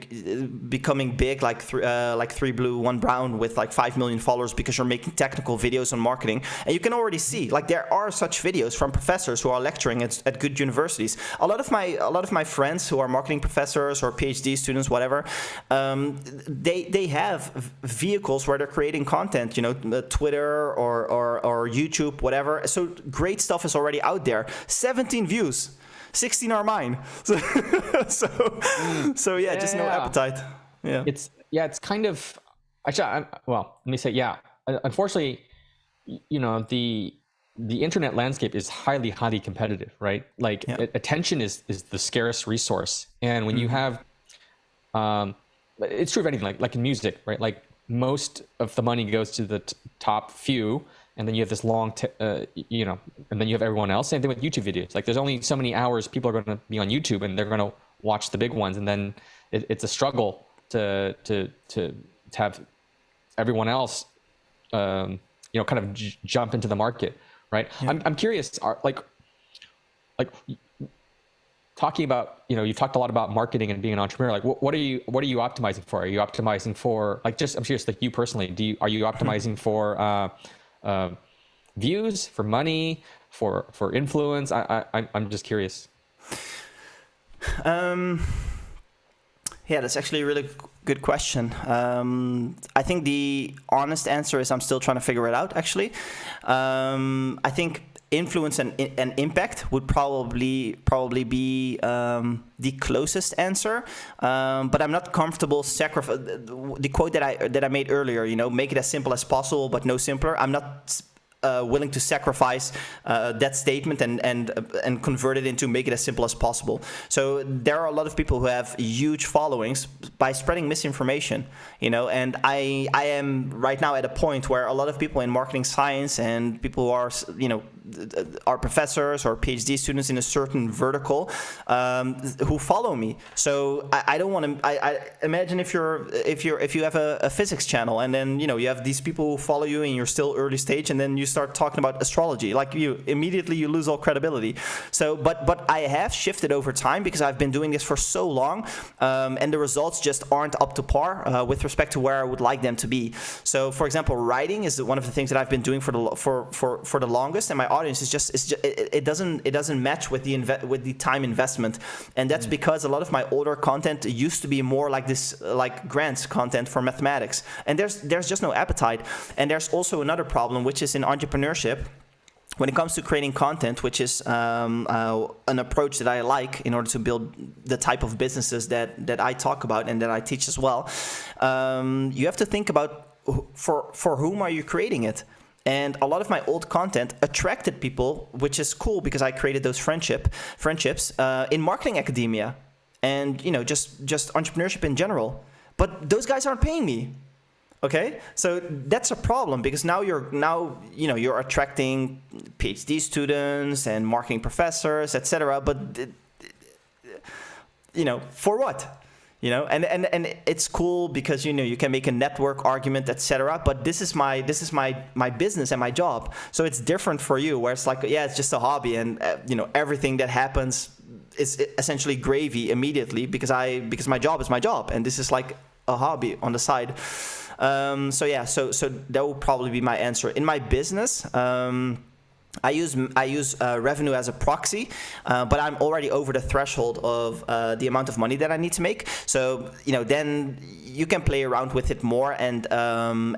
becoming big like 3 blue 1 brown with like 5 million followers because you're making technical videos on marketing, and you can already see like there are such videos from professors who are lecturing at good universities. A lot of my friends who are marketing professors or PhD students, whatever, they have vehicles where they're creating content, Twitter or YouTube, whatever. So great stuff is already out there. 17 views, 16 are mine. So yeah, just no appetite. Yeah, it's kind of actually. Let me say, unfortunately, the internet landscape is highly, highly competitive, right? Like attention is the scarce resource. And when you have, it's true of anything, like in music, right? Like most of the money goes to the top few, and then you have this long, you know, and then you have everyone else. Same thing with YouTube videos. Like there's only so many hours people are going to be on YouTube, and they're going to watch the big ones. And then it's a struggle to have everyone else, you know, kind of jump into the market, right? Yeah. I'm curious, like talking about, you know, you've talked a lot about marketing and being an entrepreneur. Like, what are you optimizing for? Are you optimizing for, like, just, I'm curious, like you personally, are you optimizing for views, for money, for influence? I'm just curious. Yeah, that's actually a really good question. I think the honest answer is I'm still trying to figure it out, actually. I think influence and impact would probably be the closest answer, but I'm not comfortable the quote that I made earlier, you know, make it as simple as possible but no simpler. I'm not willing to sacrifice that statement and convert it into make it as simple as possible. So there are a lot of people who have huge followings by spreading misinformation, you know, and I am right now at a point where a lot of people in marketing science and people who are, you know, are professors or PhD students in a certain vertical who follow me. So I don't want to. I imagine if you have a physics channel and then, you know, you have these people who follow you and you're still early stage, and then you start talking about astrology, like you lose all credibility. So but I have shifted over time because I've been doing this for so long, and the results just aren't up to par with respect to where I would like them to be. So for example, writing is one of the things that I've been doing for the longest, and my audience is just it doesn't match with the time investment, and that's because a lot of my older content used to be more like this, like grants content for mathematics, and there's just no appetite. And there's also another problem, which is in entrepreneurship. When it comes to creating content, which is an approach that I like in order to build the type of businesses that I talk about and that I teach as well, you have to think about for whom are you creating it. And a lot of my old content attracted people, which is cool because I created those friendships in marketing academia and, you know, just entrepreneurship in general. But those guys aren't paying me. Okay, so that's a problem because now you're attracting PhD students and marketing professors, etc. But you know, for what? You know, and it's cool because, you know, you can make a network argument, etc. But this is my business and my job. So it's different for you, where it's like, yeah, it's just a hobby, and you know, everything that happens is essentially gravy immediately because my job is my job, and this is like a hobby on the side. So that will probably be my answer. In my business, I use revenue as a proxy, but I'm already over the threshold of the amount of money that I need to make. So, you know, then you can play around with it more and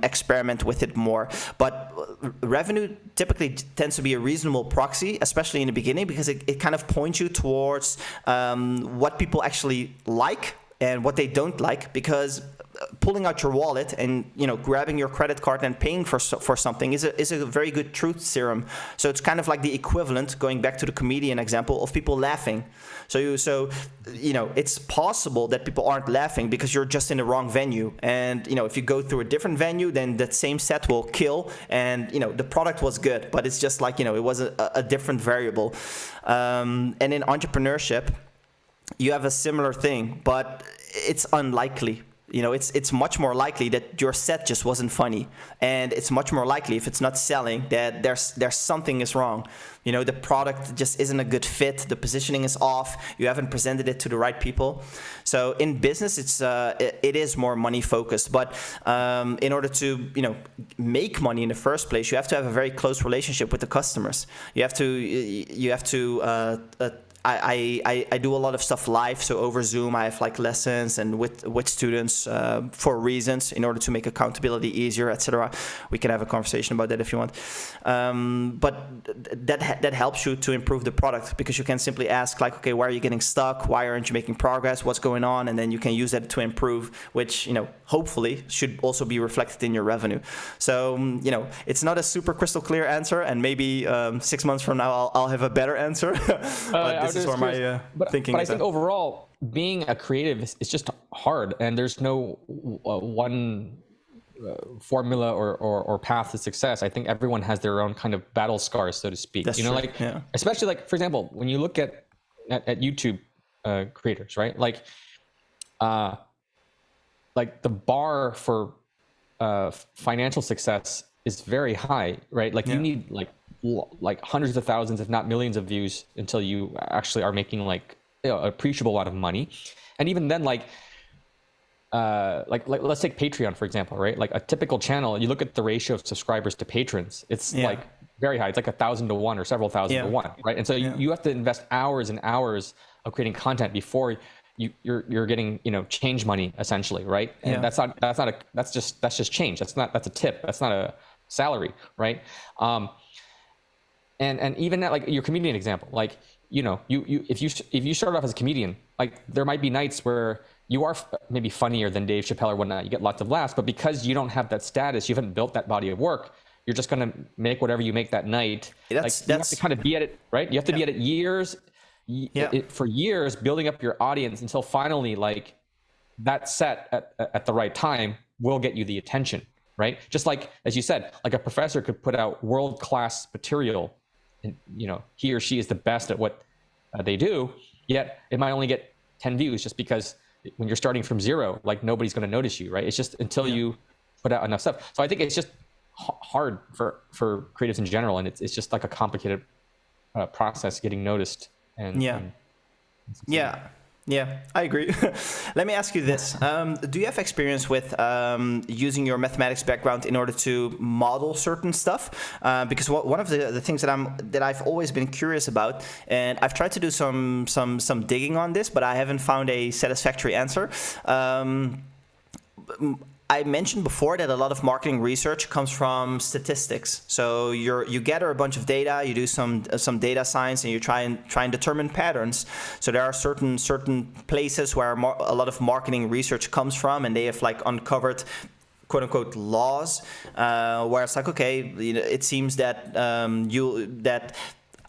experiment with it more. But revenue typically tends to be a reasonable proxy, especially in the beginning, because it kind of points you towards what people actually like and what they don't like, because pulling out your wallet and, you know, grabbing your credit card and paying for something is a very good truth serum. So it's kind of like the equivalent, going back to the comedian example, of people laughing. So you know, it's possible that people aren't laughing because you're just in the wrong venue. And, you know, if you go through a different venue, then that same set will kill. And, you know, the product was good, but it's just like, you know, it was a different variable. And in entrepreneurship, you have a similar thing, but it's unlikely. You know, it's much more likely that your set just wasn't funny, and it's much more likely, if it's not selling, that there's something is wrong. You know, the product just isn't a good fit, the positioning is off, you haven't presented it to the right people. So in business, it is more money focused, but in order to, you know, make money in the first place, you have to have a very close relationship with the customers. You have to I do a lot of stuff live, so over Zoom I have like lessons and with students for reasons in order to make accountability easier, etc. We can have a conversation about that if you want. But that helps you to improve the product, because you can simply ask like, okay, why are you getting stuck? Why aren't you making progress? What's going on? And then you can use that to improve, which hopefully should also be reflected in your revenue. So it's not a super crystal clear answer, and maybe 6 months from now I'll have a better answer. But this is where my thinking but is. I think overall, being a creative is just hard, and there's no one formula or path to success. I think everyone has their own kind of battle scars, so to speak. That's true. Especially like, for example, when you look at YouTube creators, right? Like the bar for financial success is very high, right? Like you need like hundreds of thousands, if not millions of views until you actually are making like an appreciable amount of money. And even then, like let's take Patreon, for example, right? Like a typical channel, you look at the ratio of subscribers to patrons, it's like very high. It's like 1,000 to 1 or several thousand to 1, right? And so you have to invest hours and hours of creating content before you're getting change money, essentially, right? And that's just change. That's a tip. That's not a salary, right? And even that, like your comedian example, like if you start off as a comedian, like there might be nights where you are maybe funnier than Dave Chappelle or whatnot, you get lots of laughs, but because you don't have that status, you haven't built that body of work, you're just gonna make whatever you make that night. You have to kind of be at it, right? You have to be at it for years, building up your audience until finally, like that set at the right time will get you the attention, right? Just like, as you said, like a professor could put out world-class material, and he or she is the best at what they do, yet it might only get 10 views just because when you're starting from zero, like nobody's going to notice you, right? It's just until you put out enough stuff. So I think it's just hard for creatives in general, and it's just like a complicated process getting noticed. And I agree. Let me ask you this. Do you have experience with using your mathematics background in order to model certain stuff? Because one of the things that I've always been curious about, and I've tried to do some digging on this, but I haven't found a satisfactory answer. I mentioned before that a lot of marketing research comes from statistics. So you gather a bunch of data, you do some data science, and you try and determine patterns. So there are certain places where a lot of marketing research comes from, and they have like uncovered quote unquote laws, where it's like, okay, it seems that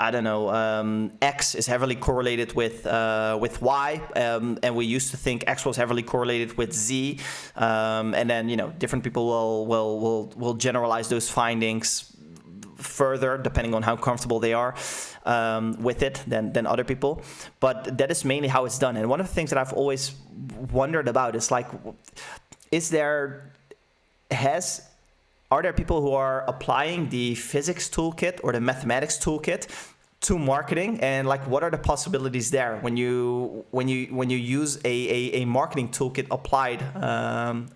I don't know, X is heavily correlated with Y, and we used to think X was heavily correlated with Z, and then different people will generalize those findings further depending on how comfortable they are with it than other people. But that is mainly how it's done. And one of the things that I've always wondered about is like, are there people who are applying the physics toolkit or the mathematics toolkit to marketing, and like what are the possibilities there when you use a marketing toolkit applied,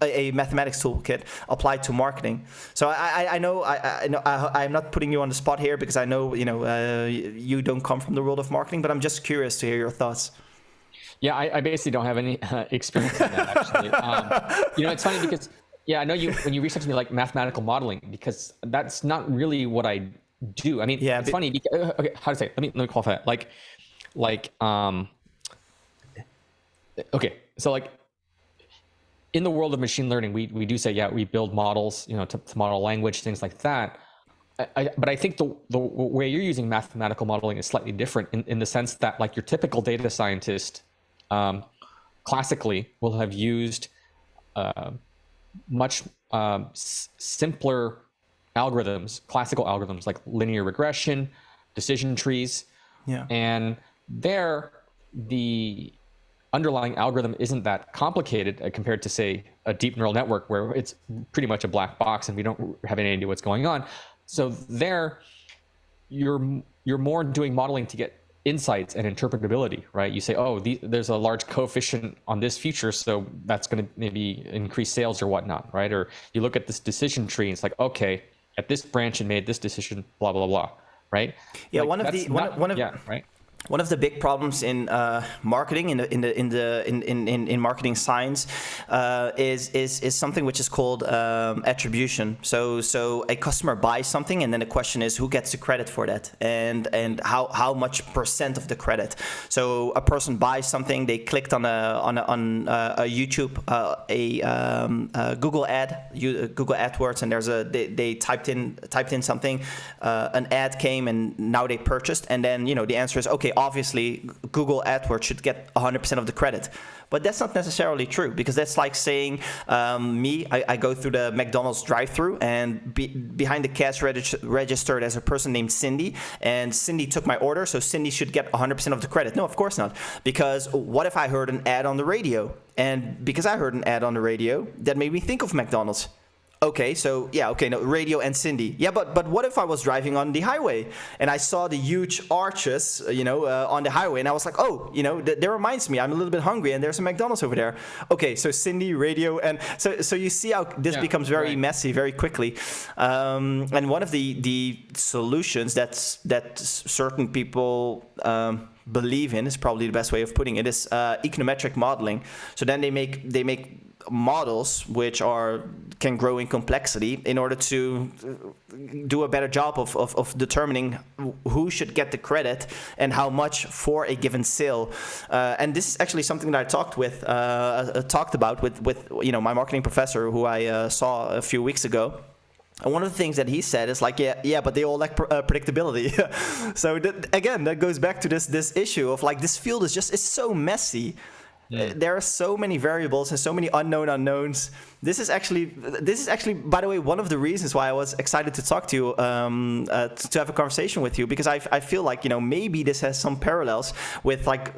a mathematics toolkit applied to marketing? So I know I'm not putting you on the spot here, because I know you don't come from the world of marketing, but I'm just curious to hear your thoughts. Yeah, I basically don't have any experience in that, actually. It's funny because I know when you research something like mathematical modeling, because that's not really what I do. I mean, it's funny because, okay, how to say it? Let me qualify that. Okay, so like in the world of machine learning, we do say, we build models, to model language, things like that. But I think the way you're using mathematical modeling is slightly different in the sense that, like, your typical data scientist classically will have used much simpler algorithms, classical algorithms like linear regression, decision trees. And there, the underlying algorithm isn't that complicated compared to, say, a deep neural network where it's pretty much a black box and we don't have any idea what's going on. So there, you're more doing modeling to get insights and interpretability, right? You say, there's a large coefficient on this feature, so that's going to maybe increase sales or whatnot, right? Or you look at this decision tree, and it's like, okay, at this branch it made this decision, blah blah blah, right? Yeah, like, right. one of the big problems in marketing in marketing science is something which is called attribution. So a customer buys something, and then the question is who gets the credit for that, and how much percent of the credit. So a person buys something, they clicked on a YouTube a Google ad, Google AdWords, and they typed in something, an ad came, and now they purchased, and then the answer is okay. Obviously, Google AdWords should get 100% of the credit. But that's not necessarily true, because that's like saying I go through the McDonald's drive-thru, and behind the cash register there's a person named Cindy, and Cindy took my order, so Cindy should get 100% of the credit. No, of course not. Because what if I heard an ad on the radio? And because I heard an ad on the radio, that made me think of McDonald's. Okay, so no, radio and Cindy. Yeah, but what if I was driving on the highway and I saw the huge arches, on the highway, and I was like, oh, that reminds me, I'm a little bit hungry, and there's a McDonald's over there. Okay, so Cindy, radio, and so you see how this becomes very messy very quickly. And one of the solutions that certain people believe in, is probably the best way of putting it, is econometric modeling. So then they make models which can grow in complexity in order to do a better job of determining who should get the credit and how much for a given sale. And this is actually something that I talked about with my marketing professor, who I saw a few weeks ago. And one of the things that he said is like, but they all lack predictability. So that goes back to this issue of like, this field is so messy. There are so many variables and so many unknowns. This is actually, by the way, one of the reasons why I was excited to talk to you, to have a conversation with you, because I feel like maybe this has some parallels with like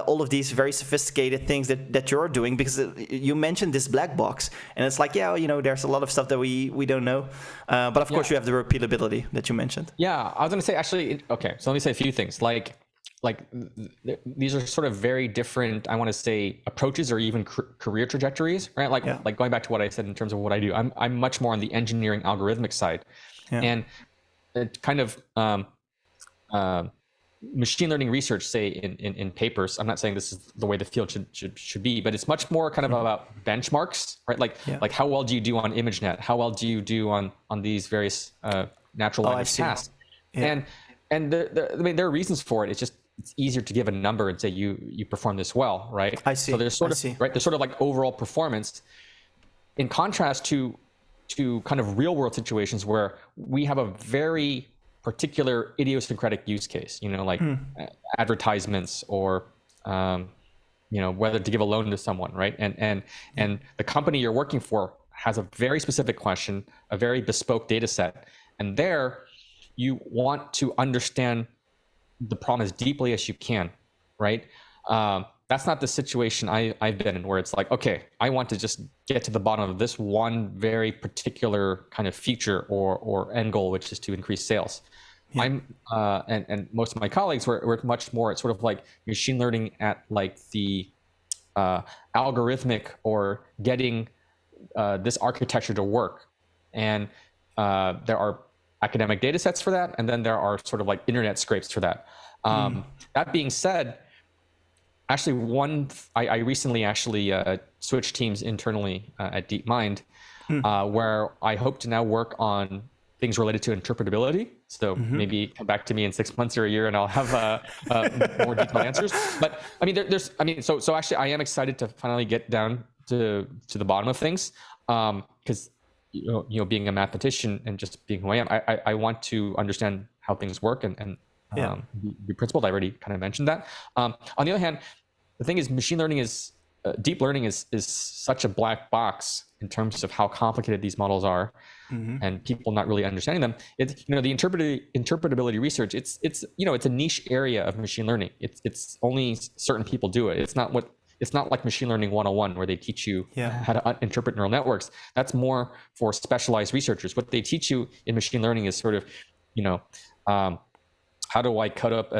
all of these very sophisticated things that you're doing, because you mentioned this black box, and it's like there's a lot of stuff that we don't know, but of course you have the repeatability that you mentioned. Yeah, I was going to say actually. Okay, so let me say a few things. Like these are sort of very different, I want to say, approaches or even career trajectories, right? Like going back to what I said in terms of what I do, I'm much more on the engineering algorithmic side, and it kind of machine learning research, say in papers. I'm not saying this is the way the field should be, but it's much more kind of about benchmarks, right? Like how well do you do on ImageNet? How well do you do on these various natural language tasks? And there are reasons for it. It's easier to give a number and say you perform this well, right? I see. So there's sort of like overall performance, in contrast to kind of real world situations where we have a very particular idiosyncratic use case, like advertisements or whether to give a loan to someone, right? And the company you're working for has a very specific question, a very bespoke data set, and there you want to understand the problem as deeply as you can, right? That's not the situation I've been in, where it's like, okay, I want to just get to the bottom of this one very particular kind of feature or end goal, which is to increase sales. I'm and most of my colleagues were much more at sort of like machine learning at like the algorithmic or getting this architecture to work, and there are academic data sets for that, and then there are sort of like internet scrapes for that. That being said, actually I recently switched teams internally at DeepMind, where I hope to now work on things related to interpretability. So maybe come back to me in 6 months or a year and I'll have more detailed answers. But I mean, so actually I am excited to finally get down to the bottom of things, because being a mathematician and just being who I am, I want to understand how things work and be principled. I already kind of mentioned that. On the other hand, the thing is, machine learning deep learning is such a black box in terms of how complicated these models are, and people not really understanding them. It's the interpretability research. It's a niche area of machine learning. It's only certain people do it. It's not like machine learning 101 where they teach you how to interpret neural networks. That's more for specialized researchers. What they teach you in machine learning is sort of, how do I cut up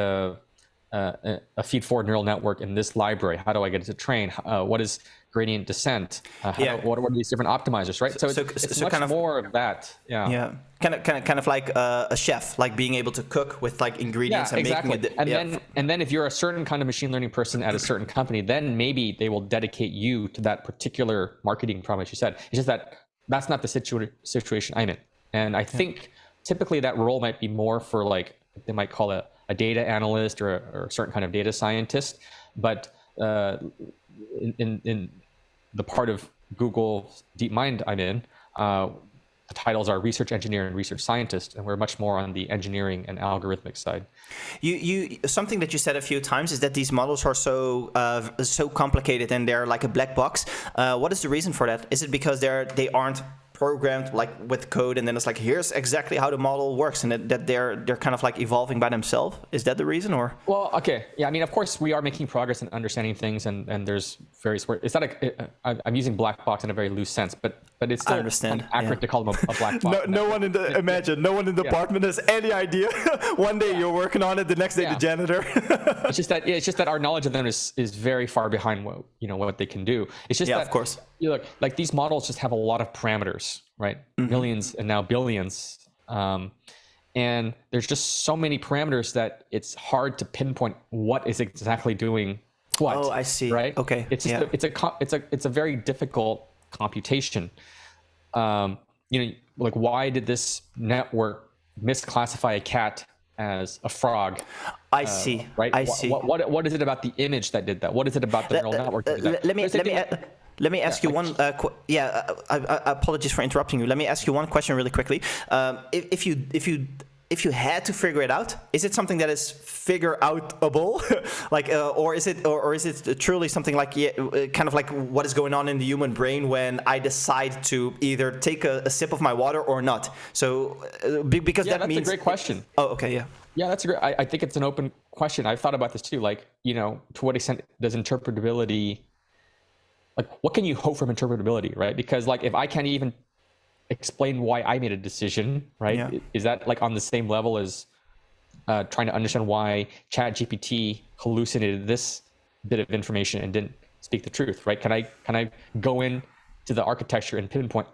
a feed forward neural network in this library? How do I get it to train? What is gradient descent? What are these different optimizers, right? So it's much kind of more of that. Yeah. Kind of like a chef, like being able to cook with like ingredients and exactly. making it. And then if you're a certain kind of machine learning person at a certain company, then maybe they will dedicate you to that particular marketing problem, as you said. It's just that that's not the situation I'm in. And I think typically that role might be more for like, they might call it a data analyst or a certain kind of data scientist. But in the part of Google DeepMind I'm in, the titles are research engineer and research scientist, and we're much more on the engineering and algorithmic side. You something that you said a few times is that these models are so complicated and they're like a black box. What is the reason for that? Is it because they aren't programmed like with code, and then it's like, here's exactly how the model works, and that they're kind of like evolving by themselves? Is that the reason? Or well, okay, yeah, I mean, of course we are making progress in understanding things, and there's various words. It's not I'm using black box in a very loose sense, but it's still accurate to call them a black box. no one in the no one in the department has any idea. One day you're working on it, the next day the janitor. It's just that our knowledge of them is very far behind what they can do. It's just that, of course, you look, like these models just have a lot of parameters, right? Millions and now billions, and there's just so many parameters that it's hard to pinpoint what is exactly doing what. Oh, I see. Right? Okay. It's just it's a very difficult computation. Like, why did this network misclassify a cat as a frog? I see. Right? I see. What is it about the image that did that? What is it about the neural network that did that? Let me ask you one. Apologies for interrupting you. Let me ask you one question really quickly. If you had to figure it out, is it something that is figure outable, like, or is it truly something like kind of like what is going on in the human brain when I decide to either take a sip of my water or not? So because that means that's a great question. Oh, okay, yeah. Yeah, that's a great. I think it's an open question. I've thought about this too. Like, to what extent does interpretability, like, what can you hope from interpretability, right? Because like, if I can't even explain why I made a decision, right? Yeah. Is that like on the same level as trying to understand why ChatGPT hallucinated this bit of information and didn't speak the truth, right? Can I go in to the architecture and pinpoint,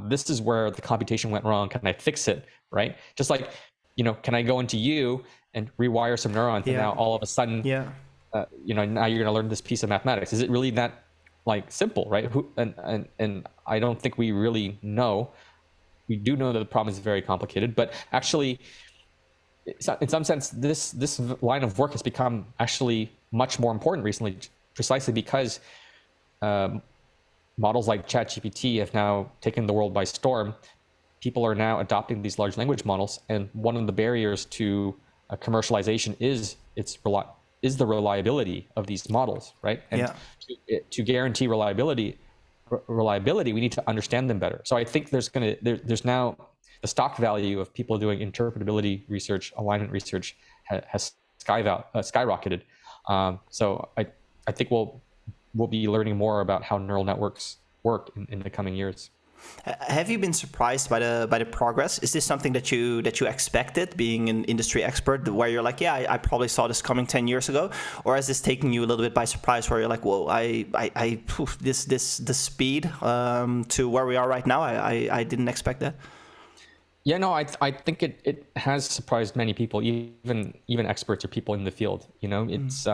this is where the computation went wrong. Can I fix it, right? Just like, can I go into you and rewire some neurons and now all of a sudden, now you're going to learn this piece of mathematics. Is it really that like simple, right? And I don't think we really know. We do know that the problem is very complicated, but actually, in some sense, this line of work has become actually much more important recently, precisely because models like ChatGPT have now taken the world by storm. People are now adopting these large language models, and one of the barriers to commercialization is the reliability of these models, right? And to guarantee reliability, we need to understand them better. So I think there's now the stock value of people doing interpretability research, alignment research has skyrocketed. So I think we'll be learning more about how neural networks work in the coming years. Have you been surprised by the progress? Is this something that you expected, being an industry expert, where you're like, I probably saw this coming 10 years ago, or is this taking you a little bit by surprise, where you're like, whoa, the speed to where we are right now, I didn't expect that. Yeah, no, I think it has surprised many people, even experts or people in the field. It's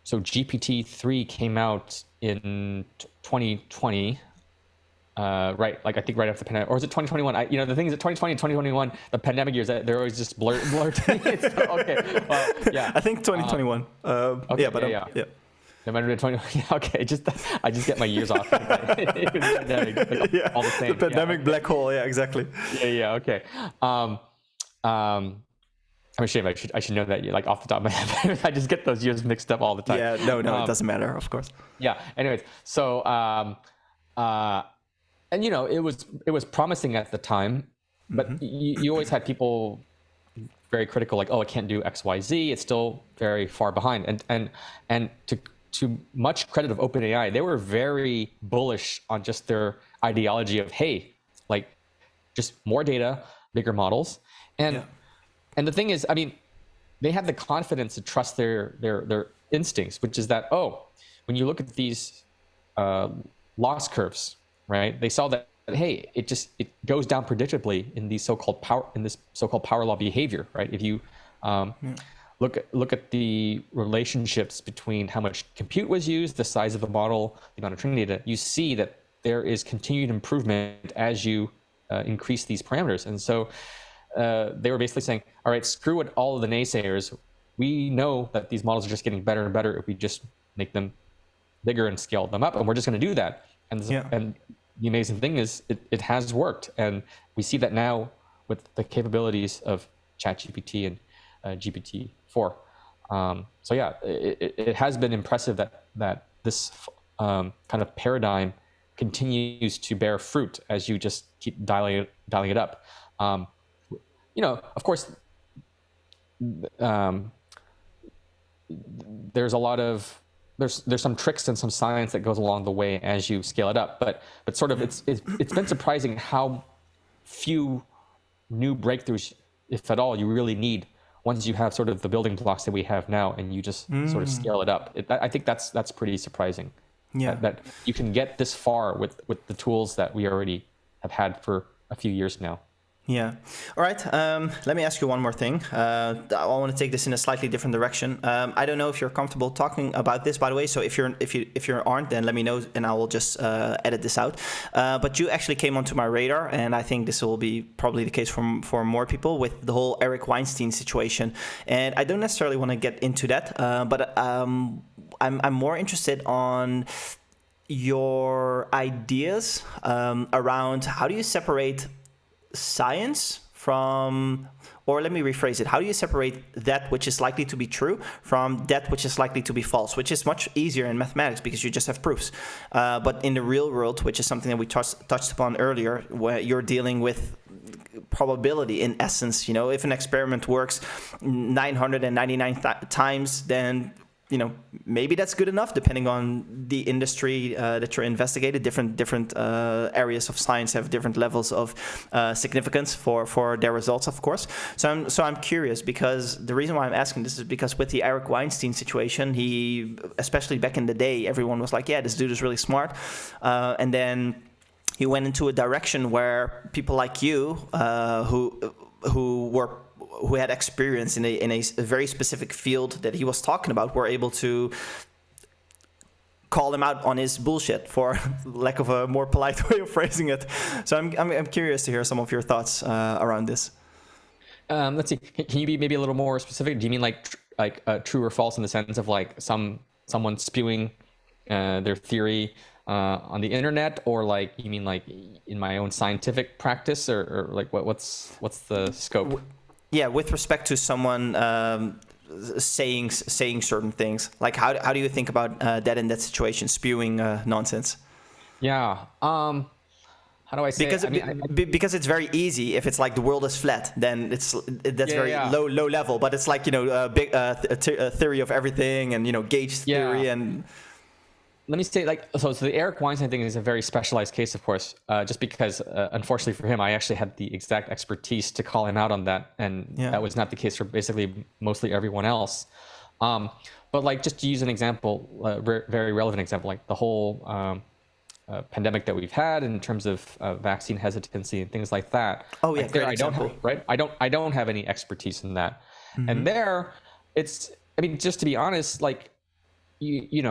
so GPT-3 came out in 2020, right? Like I think right after the pandemic, or is it 2021? The thing is that 2020 and 2021, the pandemic years, they're always just blurred. Okay, well, yeah. I think 2021. Okay, yeah. No matter 20. Okay, I just get my years off. It was pandemic, all the same. The pandemic black hole. Yeah, exactly. Yeah. Okay. I'm ashamed. I should know that, like, off the top of my head. I just get those years mixed up all the time. Yeah, no, it doesn't matter, of course. Yeah. Anyways, so and it was promising at the time, but you always had people very critical, like, it can't do X, Y, Z. It's still very far behind. And to much credit of OpenAI, they were very bullish on just their ideology of, hey, like, just more data, bigger models, and the thing is, I mean, they have the confidence to trust their instincts, which is that, when you look at these loss curves, right? They saw that, hey, it goes down predictably in this so-called power law behavior, right? If you look at the relationships between how much compute was used, the size of the model, the amount of training data, you see that there is continued improvement as you increase these parameters. And so they were basically saying, all right, screw it, all of the naysayers. We know that these models are just getting better and better if we just make them bigger and scale them up, and we're just going to do that. And the amazing thing is it has worked, and we see that now with the capabilities of ChatGPT and GPT-4. So yeah, it has been impressive that this kind of paradigm continues to bear fruit as you just keep dialing it up. Of course, there's a lot of there's some tricks and some science that goes along the way as you scale it up, but sort of it's been surprising how few new breakthroughs, if at all, you really need once you have sort of the building blocks that we have now, and you just sort of scale it up. I think that's pretty surprising. Yeah, that you can get this far with the tools that we already have had for a few years now. Yeah. All right. Let me ask you one more thing. I want to take this in a slightly different direction. I don't know if you're comfortable talking about this, by the way. So if you aren't, then let me know, and I will just edit this out. But you actually came onto my radar, and I think this will be probably the case for more people with the whole Eric Weinstein situation. And I don't necessarily want to get into that, but I'm more interested on your ideas around how do you separate science from, or let me rephrase it, how do you separate that which is likely to be true from that which is likely to be false, which is much easier in mathematics because you just have proofs. But in the real world, which is something that we touched upon earlier, where you're dealing with probability in essence, if an experiment works 999 times, then maybe that's good enough, depending on the industry that you're investigating. Different areas of science have different levels of significance for their results, of course. So I'm curious, because the reason why I'm asking this is because with the Eric Weinstein situation, he, especially back in the day, everyone was like, yeah, this dude is really smart. And then he went into a direction where people like you, who had experience in a very specific field that he was talking about, were able to call him out on his bullshit, for lack of a more polite way of phrasing it. So I'm curious to hear some of your thoughts around this. Let's see. Can you be maybe a little more specific? Do you mean like true or false in the sense of like someone spewing their theory on the internet, or like you mean like in my own scientific practice, or like what's the scope? Yeah, with respect to someone saying certain things, like how do you think about that in that situation, spewing nonsense? Yeah. How do I say? Because it's very easy. If it's like the world is flat, then that's very low level. But it's like a theory of everything, and gauge theory and. Let me say, so the Eric Weinstein thing is a very specialized case, of course, just because, unfortunately for him, I actually had the exact expertise to call him out on that, and that was not the case for basically mostly everyone else. But like, just to use an example, very relevant example, like the whole pandemic that we've had in terms of vaccine hesitancy and things like that. Oh yeah, like great example. I don't have any expertise in that, and there, just to be honest, like we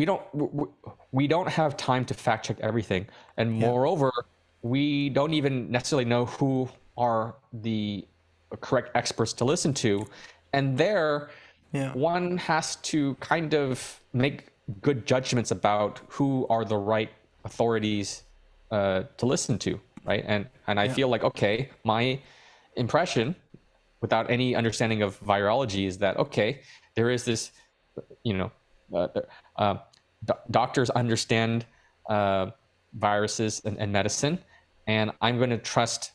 don't have time to fact check everything, and moreover, we don't even necessarily know who are the correct experts to listen to, and one has to kind of make good judgments about who are the right authorities to listen to, right? And I feel like, okay, my impression, without any understanding of virology, is that there is this, doctors understand viruses and medicine, and I'm going to trust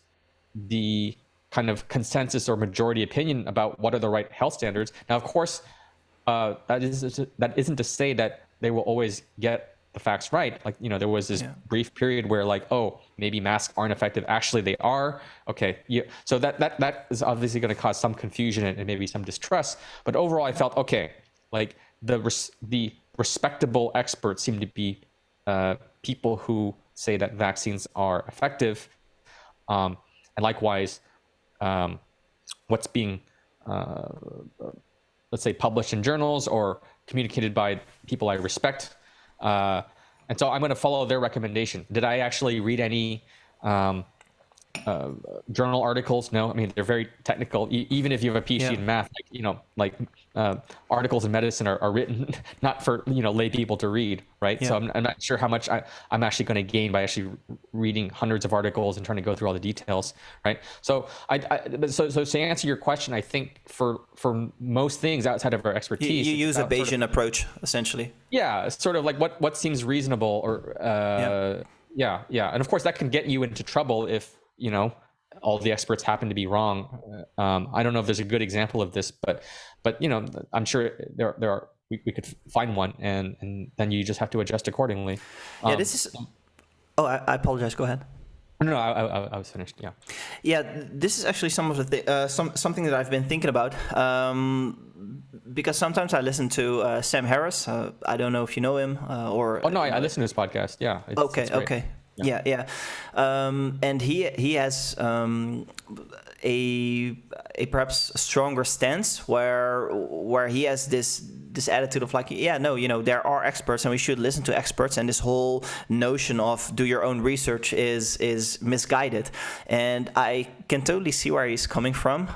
the kind of consensus or majority opinion about what are the right health standards. Now, of course, that isn't to say that they will always get the facts right. Like, there was this brief period where like, oh, maybe masks aren't effective. Actually, they are. Okay. Yeah. So that is obviously going to cause some confusion and maybe some distrust. But overall, I felt, okay, like the respectable experts seem to be people who say that vaccines are effective. And likewise, what's being, let's say, published in journals or communicated by people I respect. And so I'm going to follow their recommendation. Did I actually read any journal articles? No. I mean, they're very technical. Even if you have a PhD in math, articles in medicine are written not for lay people to read, right? So I'm not sure how much I'm actually going to gain by actually reading hundreds of articles and trying to go through all the details, right? So so to answer your question, I think for most things outside of our expertise, you use a Bayesian approach essentially. Yeah, sort of like what seems reasonable, or yeah, and of course that can get you into trouble if all the experts happen to be wrong. I don't know if there's a good example of this, but I'm sure there are. We could find one, and then you just have to adjust accordingly. This is. Oh, I apologize. Go ahead. No, I was finished. Yeah. Yeah, this is actually some of the something that I've been thinking about. Because sometimes I listen to Sam Harris. I don't know if you know him or. Oh no, I listen to his podcast. Yeah. It's okay. Yeah. And he has a perhaps stronger stance where he has this attitude of like, there are experts and we should listen to experts, and this whole notion of do your own research is misguided. And I can totally see where he's coming from,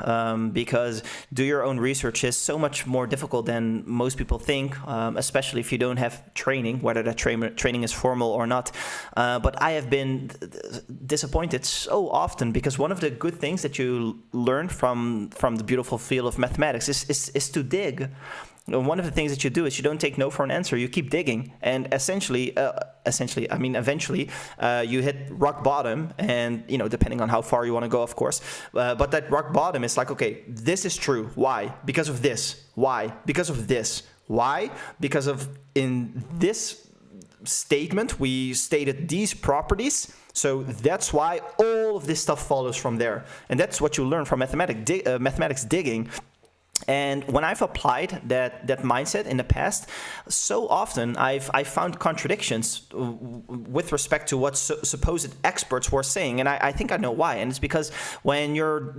because do your own research is so much more difficult than most people think, especially if you don't have training, whether that training is formal or not. But I have been disappointed so often, because one of the good things that you learn from the beautiful field of mathematics is to dig. One of the things that you do is you don't take no for an answer. You keep digging, and eventually, you hit rock bottom. And depending on how far you want to go, of course. But that rock bottom is like, okay, this is true. Why? Because of this. Why? Because of this. Why? Because of in this statement we stated these properties. So that's why all of this stuff follows from there. And that's what you learn from mathematics digging. And when I've applied that mindset in the past, so often I've found contradictions with respect to what supposed experts were saying. And I think I know why. And it's because when you're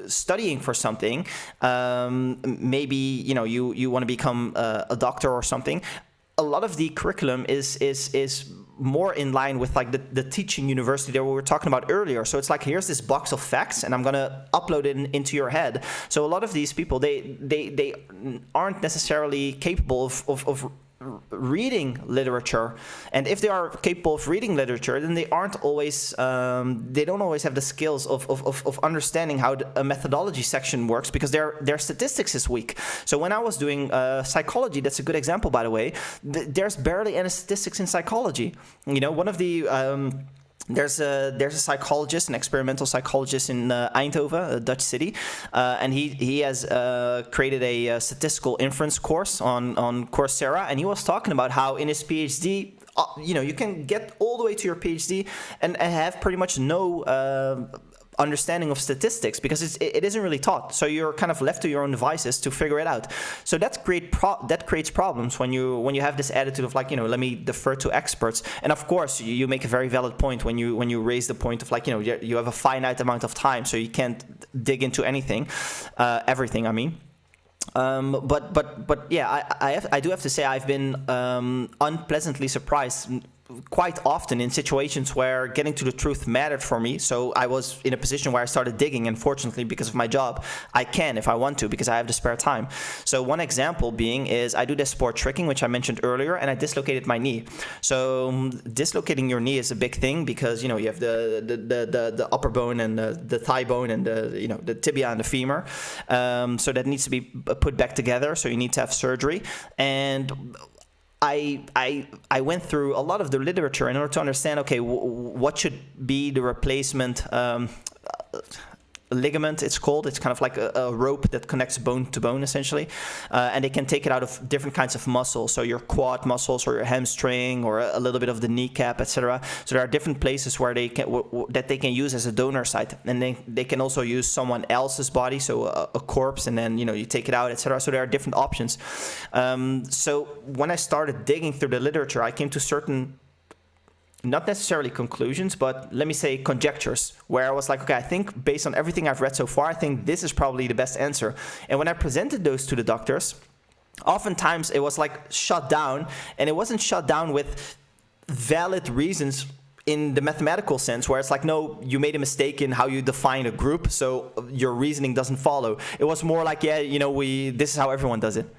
studying for something, maybe you want to become a doctor or something. A lot of the curriculum is more in line with like the teaching university that we were talking about earlier. So it's like, here's this box of facts and I'm gonna upload it into your head. So a lot of these people, they aren't necessarily capable of reading literature, and if they are capable of reading literature, then they aren't always they don't always have the skills of understanding how a methodology section works, because their statistics is weak. So when I was doing psychology, that's a good example, by the way. There's barely any statistics in psychology. One of the There's a psychologist, an experimental psychologist in Eindhoven, a Dutch city, and he has created a statistical inference course on Coursera, and he was talking about how in his PhD, you can get all the way to your PhD and have pretty much no understanding of statistics, because it isn't really taught. So you're kind of left to your own devices to figure it out. So that creates problems when you have this attitude of like, let me defer to experts. And of course, you make a very valid point when you raise the point of like, you have a finite amount of time, so you can't dig into everything. I mean. But yeah, I do have to say I've been unpleasantly surprised quite often in situations where getting to the truth mattered for me. So I was in a position where I started digging, and fortunately, because of my job, I can if I want to, because I have the spare time. So one example being is I do this sport tricking, which I mentioned earlier, and I dislocated my knee. So dislocating your knee is a big thing, because you have the upper bone and the thigh bone and the tibia and the femur. So that needs to be put back together. So you need to have surgery. And I went through a lot of the literature in order to understand, okay, what should be the replacement ligament, it's called. It's kind of like a rope that connects bone to bone, essentially. And they can take it out of different kinds of muscles. So your quad muscles or your hamstring or a little bit of the kneecap, etc. So there are different places where they can that they can use as a donor site. And they can also use someone else's body, so a corpse, and then you take it out, etc. So there are different options. So when I started digging through the literature, I came to certain, not necessarily conclusions, but let me say conjectures, where I was like, okay, I think based on everything I've read so far, I think this is probably the best answer. And when I presented those to the doctors, oftentimes it was like shut down, and it wasn't shut down with valid reasons in the mathematical sense, where it's like, no, you made a mistake in how you define a group, so your reasoning doesn't follow. It was more like, yeah, this is how everyone does it.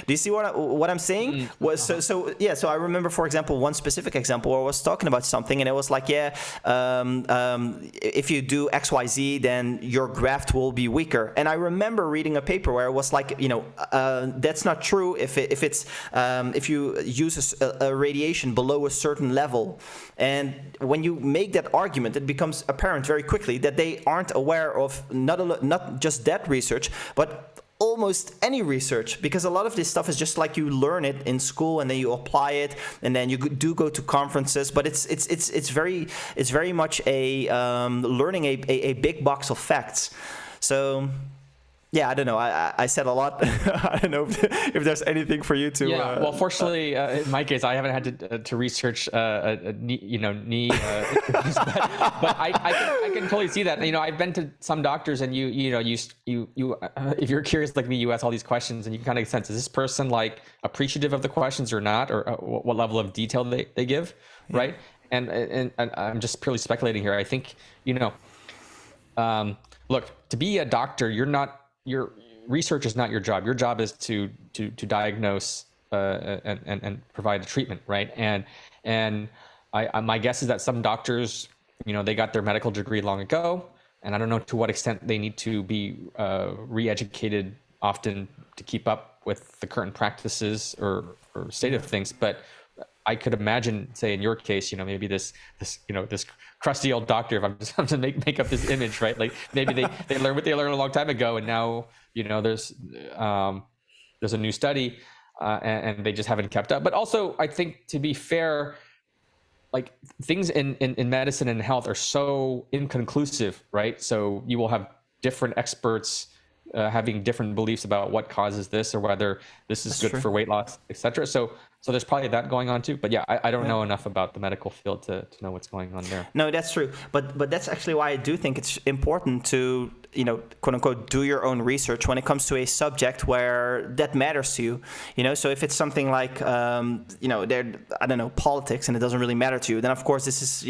Do you see what I'm saying? So I remember, for example, one specific example where I was talking about something, and it was like, if you do X, Y, Z, then your graft will be weaker. And I remember reading a paper where it was like, that's not true if you use a radiation below a certain level. And when you make that argument, it becomes apparent very quickly that they aren't aware of not just that research, but almost any research, because a lot of this stuff is just like you learn it in school and then you apply it, and then you do go to conferences, but it's very much a learning a big box of facts. So yeah, I don't know. I said a lot. I don't know if there's anything for you to. Yeah. Well, fortunately, in my case, I haven't had to research knee. But I can totally see that. I've been to some doctors, and you if you're curious like me, you ask all these questions, and you can kind of sense, is this person like appreciative of the questions or not, or what level of detail they give, right? And I'm just purely speculating here. I think look, to be a doctor, your research is not your job. Your job is to diagnose and provide a treatment, right? And my guess is that some doctors, they got their medical degree long ago, and I don't know to what extent they need to be re-educated often to keep up with the current practices or state of things. But I could imagine, say in your case, maybe this crusty old doctor, if I'm just to make up this image, right? Like maybe they learned what they learned a long time ago, and now there's a new study, and they just haven't kept up. But also, I think, to be fair, like things in medicine and health are so inconclusive, right? So you will have different experts having different beliefs about what causes this, or whether this is good for weight loss, etc. So there's probably that going on too. But yeah, I don't know enough about the medical field to know what's going on there. No, that's true. But that's actually why I do think it's important to, quote unquote, do your own research when it comes to a subject where that matters to you. So if it's something like, politics, and it doesn't really matter to you, then of course this is,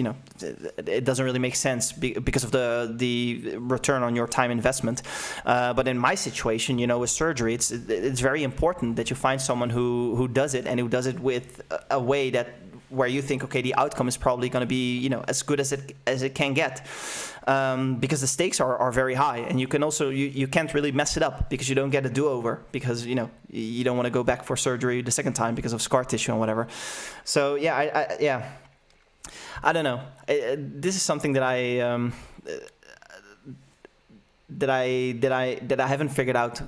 it doesn't really make sense because of the return on your time investment. But in my situation, with surgery, it's very important that you find someone who does it, and who does it with a way where you think, okay, the outcome is probably going to be, as good as it can get, because the stakes are very high, and you can also you can't really mess it up because you don't get a do-over, because you don't want to go back for surgery the second time because of scar tissue and whatever. So yeah, I don't know. This is something that I haven't figured out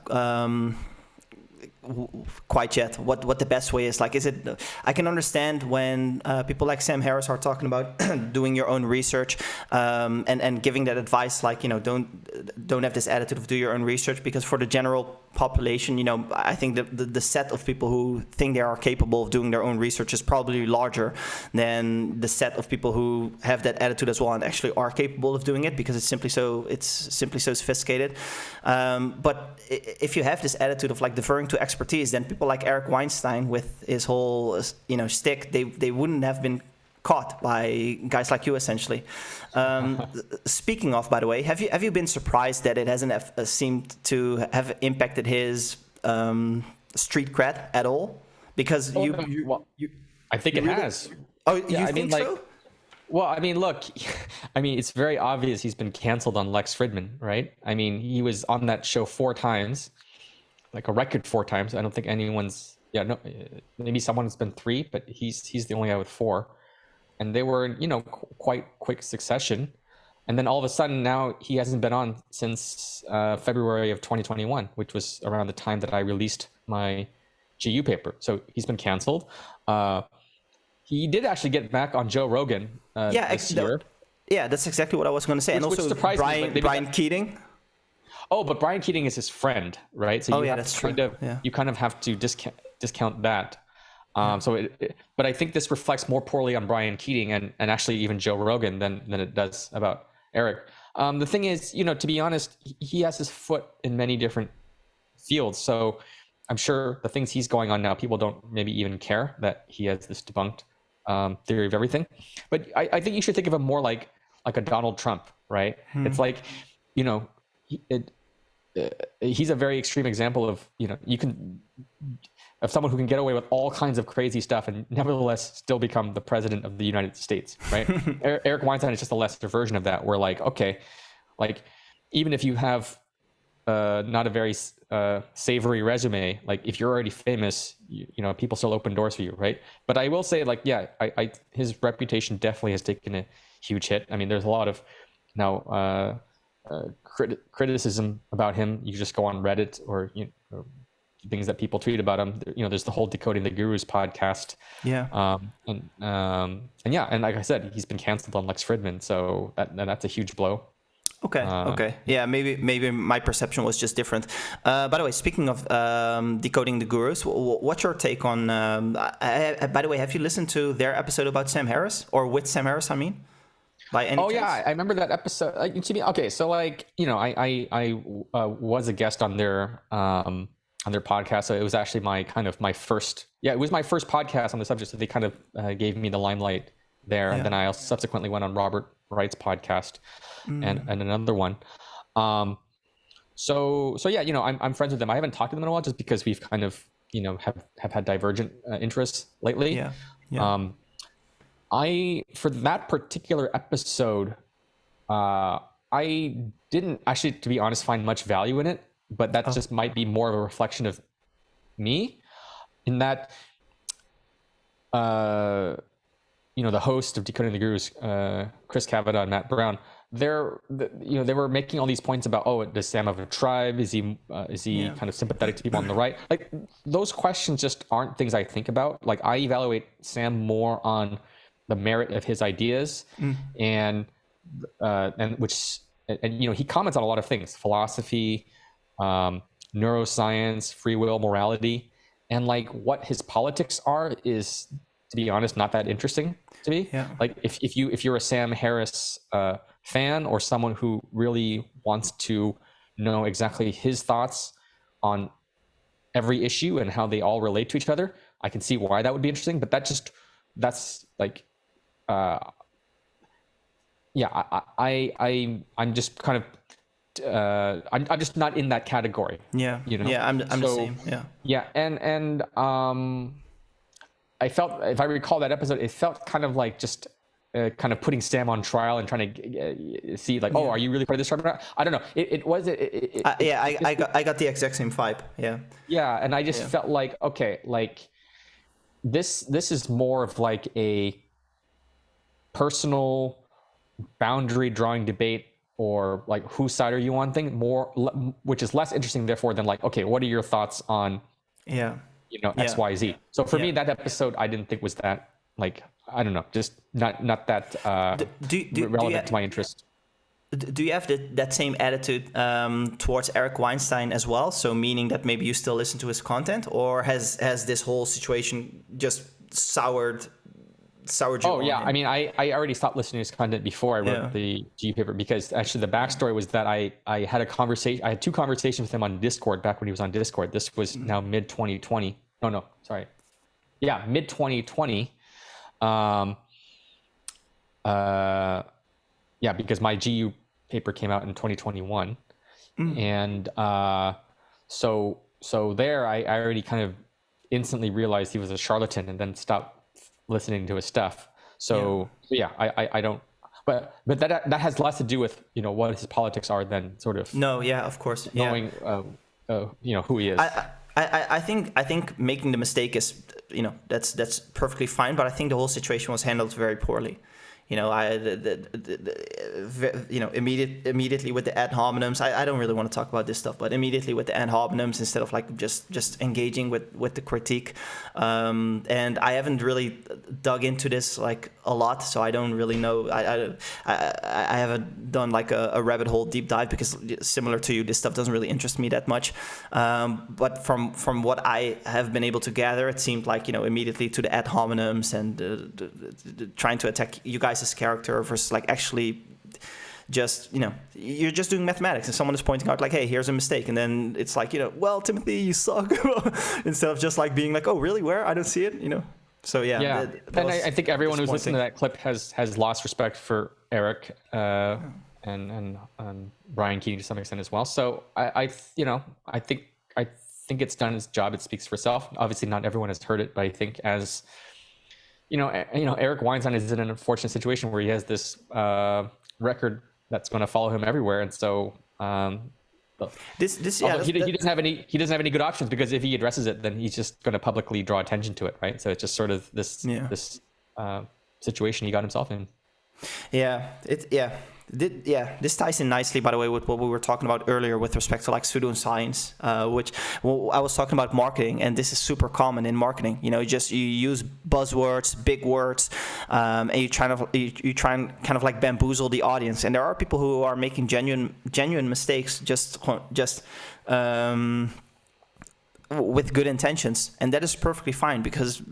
quite yet, what the best way is. Like, is it, I can understand when people like Sam Harris are talking about doing your own research, and giving that advice, like, don't have this attitude of do your own research, because for the general population, I think the set of people who think they are capable of doing their own research is probably larger than the set of people who have that attitude as well and actually are capable of doing it, because it's simply so sophisticated. But if you have this attitude of like deferring to expertise, then people like Eric Weinstein with his whole shtick, they wouldn't have been caught by guys like you, essentially. Speaking of, by the way, have you been surprised that it hasn't seemed to have impacted his street cred at all? Because I think it has. Oh, yeah, you think so? Well, I mean, look, it's very obvious he's been canceled on Lex Fridman, right? I mean, he was on that show 4 times, like a record 4 times. I don't think anyone's, maybe someone's been 3, but he's the only guy with 4. And they were in, quite quick succession. And then all of a sudden now he hasn't been on since February of 2021, which was around the time that I released my GU paper. So he's been canceled. He did actually get back on Joe Rogan this year. Yeah, that's exactly what I was going to say. Which also Brian Keating. Oh, but Brian Keating is his friend, right? So you kind of have to discount that. But I think this reflects more poorly on Brian Keating and actually even Joe Rogan than it does about Eric. The thing is, to be honest, he has his foot in many different fields. So I'm sure the things he's going on now, people don't maybe even care that he has this debunked theory of everything. But I think you should think of him more like a Donald Trump, right? It's like, he's a very extreme example of, of someone who can get away with all kinds of crazy stuff and nevertheless still become the president of the United States, right? Eric Weinstein is just a lesser version of that, where even if you have not a very savory resume, like if you're already famous, people still open doors for you, right? But I will say, his reputation definitely has taken a huge hit. I mean, there's a lot of now criticism about him. You just go on Reddit or things that people tweet about him. There's the whole Decoding the Gurus podcast. Yeah. And like I said, he's been canceled on Lex Fridman, so that's a huge blow. Okay. Yeah, maybe my perception was just different. By the way, speaking of Decoding the Gurus, what's your take on... by the way, have you listened to their episode about Sam Harris? Or with Sam Harris, I mean? By any chance? Yeah, I remember that episode. Okay, so I was a guest on their podcast. So it was actually my first podcast on the subject. So they kind of gave me the limelight there. Yeah. And then I also subsequently went on Robert Wright's podcast and another one. So yeah, I'm friends with them. I haven't talked to them in a while just because we've kind of, have had divergent interests lately. Yeah. For that particular episode, I didn't actually, to be honest, find much value in it, but that just might be more of a reflection of me in that, the host of Decoding the Gurus, Chris Cavanaugh and Matt Brown, they were making all these points about, does Sam have a tribe? Is he kind of sympathetic to people on the right? Like, those questions just aren't things I think about. Like, I evaluate Sam more on the merit of his ideas, and he comments on a lot of things: philosophy, neuroscience, free will, morality, and what his politics are is, to be honest, not that interesting to me. Yeah. Like if you're a Sam Harris fan or someone who really wants to know exactly his thoughts on every issue and how they all relate to each other, I can see why that would be interesting. But I'm just kind of I'm just not in that category. Yeah. Yeah, I'm the same. Yeah. Yeah, and I felt, if I recall that episode, it felt kind of like just kind of putting Sam on trial and trying to see are you really part of this tribe or not? I don't know. I got the exact same vibe. Yeah. Yeah, and I just felt this is more of a personal boundary drawing debate, or whose side are you on thing, which is less interesting therefore than what are your thoughts on XYZ. So for me, that episode I didn't think was that I don't know, just not that relevant to my interest. Do you have that same attitude towards Eric Weinstein as well? So meaning that maybe you still listen to his content, or has this whole situation just soured you? Oh yeah, I mean, I already stopped listening to his content before I wrote the GU paper, because actually the backstory was that I had two conversations with him on Discord back when he was on Discord. This was now mid 2020. Mid 2020. Because my GU paper came out in 2021, and so there I already kind of instantly realized he was a charlatan, and then stopped listening to his stuff. I don't, but that has less to do with what his politics are than sort of of course knowing who he is. I think making the mistake is that's perfectly fine, but I think the whole situation was handled very poorly. Immediately with the ad hominems. I don't really want to talk about this stuff, but immediately with the ad hominems instead of like just engaging with the critique. And I haven't really dug into this like a lot, so I don't really know. I haven't done like a rabbit hole deep dive, because similar to you, this stuff doesn't really interest me that much. But from what I have been able to gather, it seemed like, immediately to the ad hominems and trying to attack you guys' character versus like actually just, you're just doing mathematics and someone is pointing out like, hey, here's a mistake. And then it's like, well, Timothy, you suck. Instead of just like being like, oh, really? Where? I don't see it, So yeah. And I think everyone who's listening to that clip has lost respect for Eric and Brian Keating to some extent as well. So I think it's done its job. It speaks for itself. Obviously, not everyone has heard it, but I think as Eric Weinstein is in an unfortunate situation where he has this record that's going to follow him everywhere, and so he doesn't have any good options, because if he addresses it, then he's just going to publicly draw attention to it, right? So it's just sort of this situation he got himself in. This ties in nicely, by the way, with what we were talking about earlier with respect to like pseudoscience, which I was talking about marketing, and this is super common in marketing. You use buzzwords, big words, and you try and kind of like bamboozle the audience. And there are people who are making genuine mistakes just with good intentions, and that is perfectly fine, because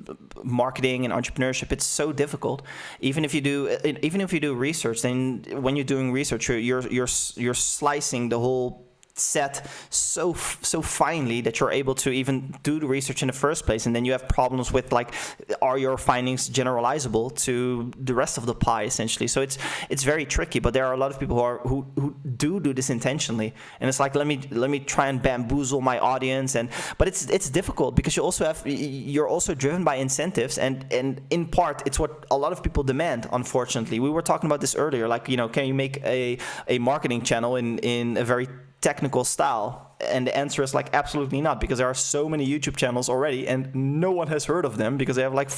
marketing and entrepreneurship, it's so difficult. Even if you do research, then when you're doing research, you're slicing the whole set so finely that you're able to even do the research in the first place, and then you have problems with like, are your findings generalizable to the rest of the pie, essentially? So it's very tricky. But there are a lot of people who do this intentionally, and it's like, let me try and bamboozle my audience, but it's difficult, because you're also driven by incentives, and in part it's what a lot of people demand. Unfortunately, we were talking about this earlier, like, can you make a marketing channel in a very technical style? And the answer is like, absolutely not, because there are so many YouTube channels already and no one has heard of them, because they have like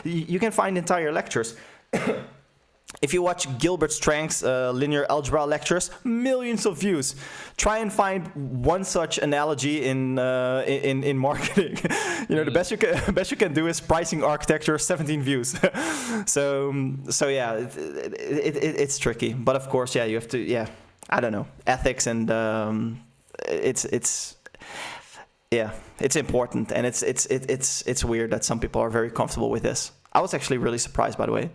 you can find entire lectures. If you watch Gilbert Strang's linear algebra lectures, millions of views. Try and find one such analogy in marketing. The best you can do is pricing architecture, 17 views. So yeah, it's tricky. But of course, you have to, I don't know, ethics, and it's important, and it's weird that some people are very comfortable with this. I was actually really surprised, by the way.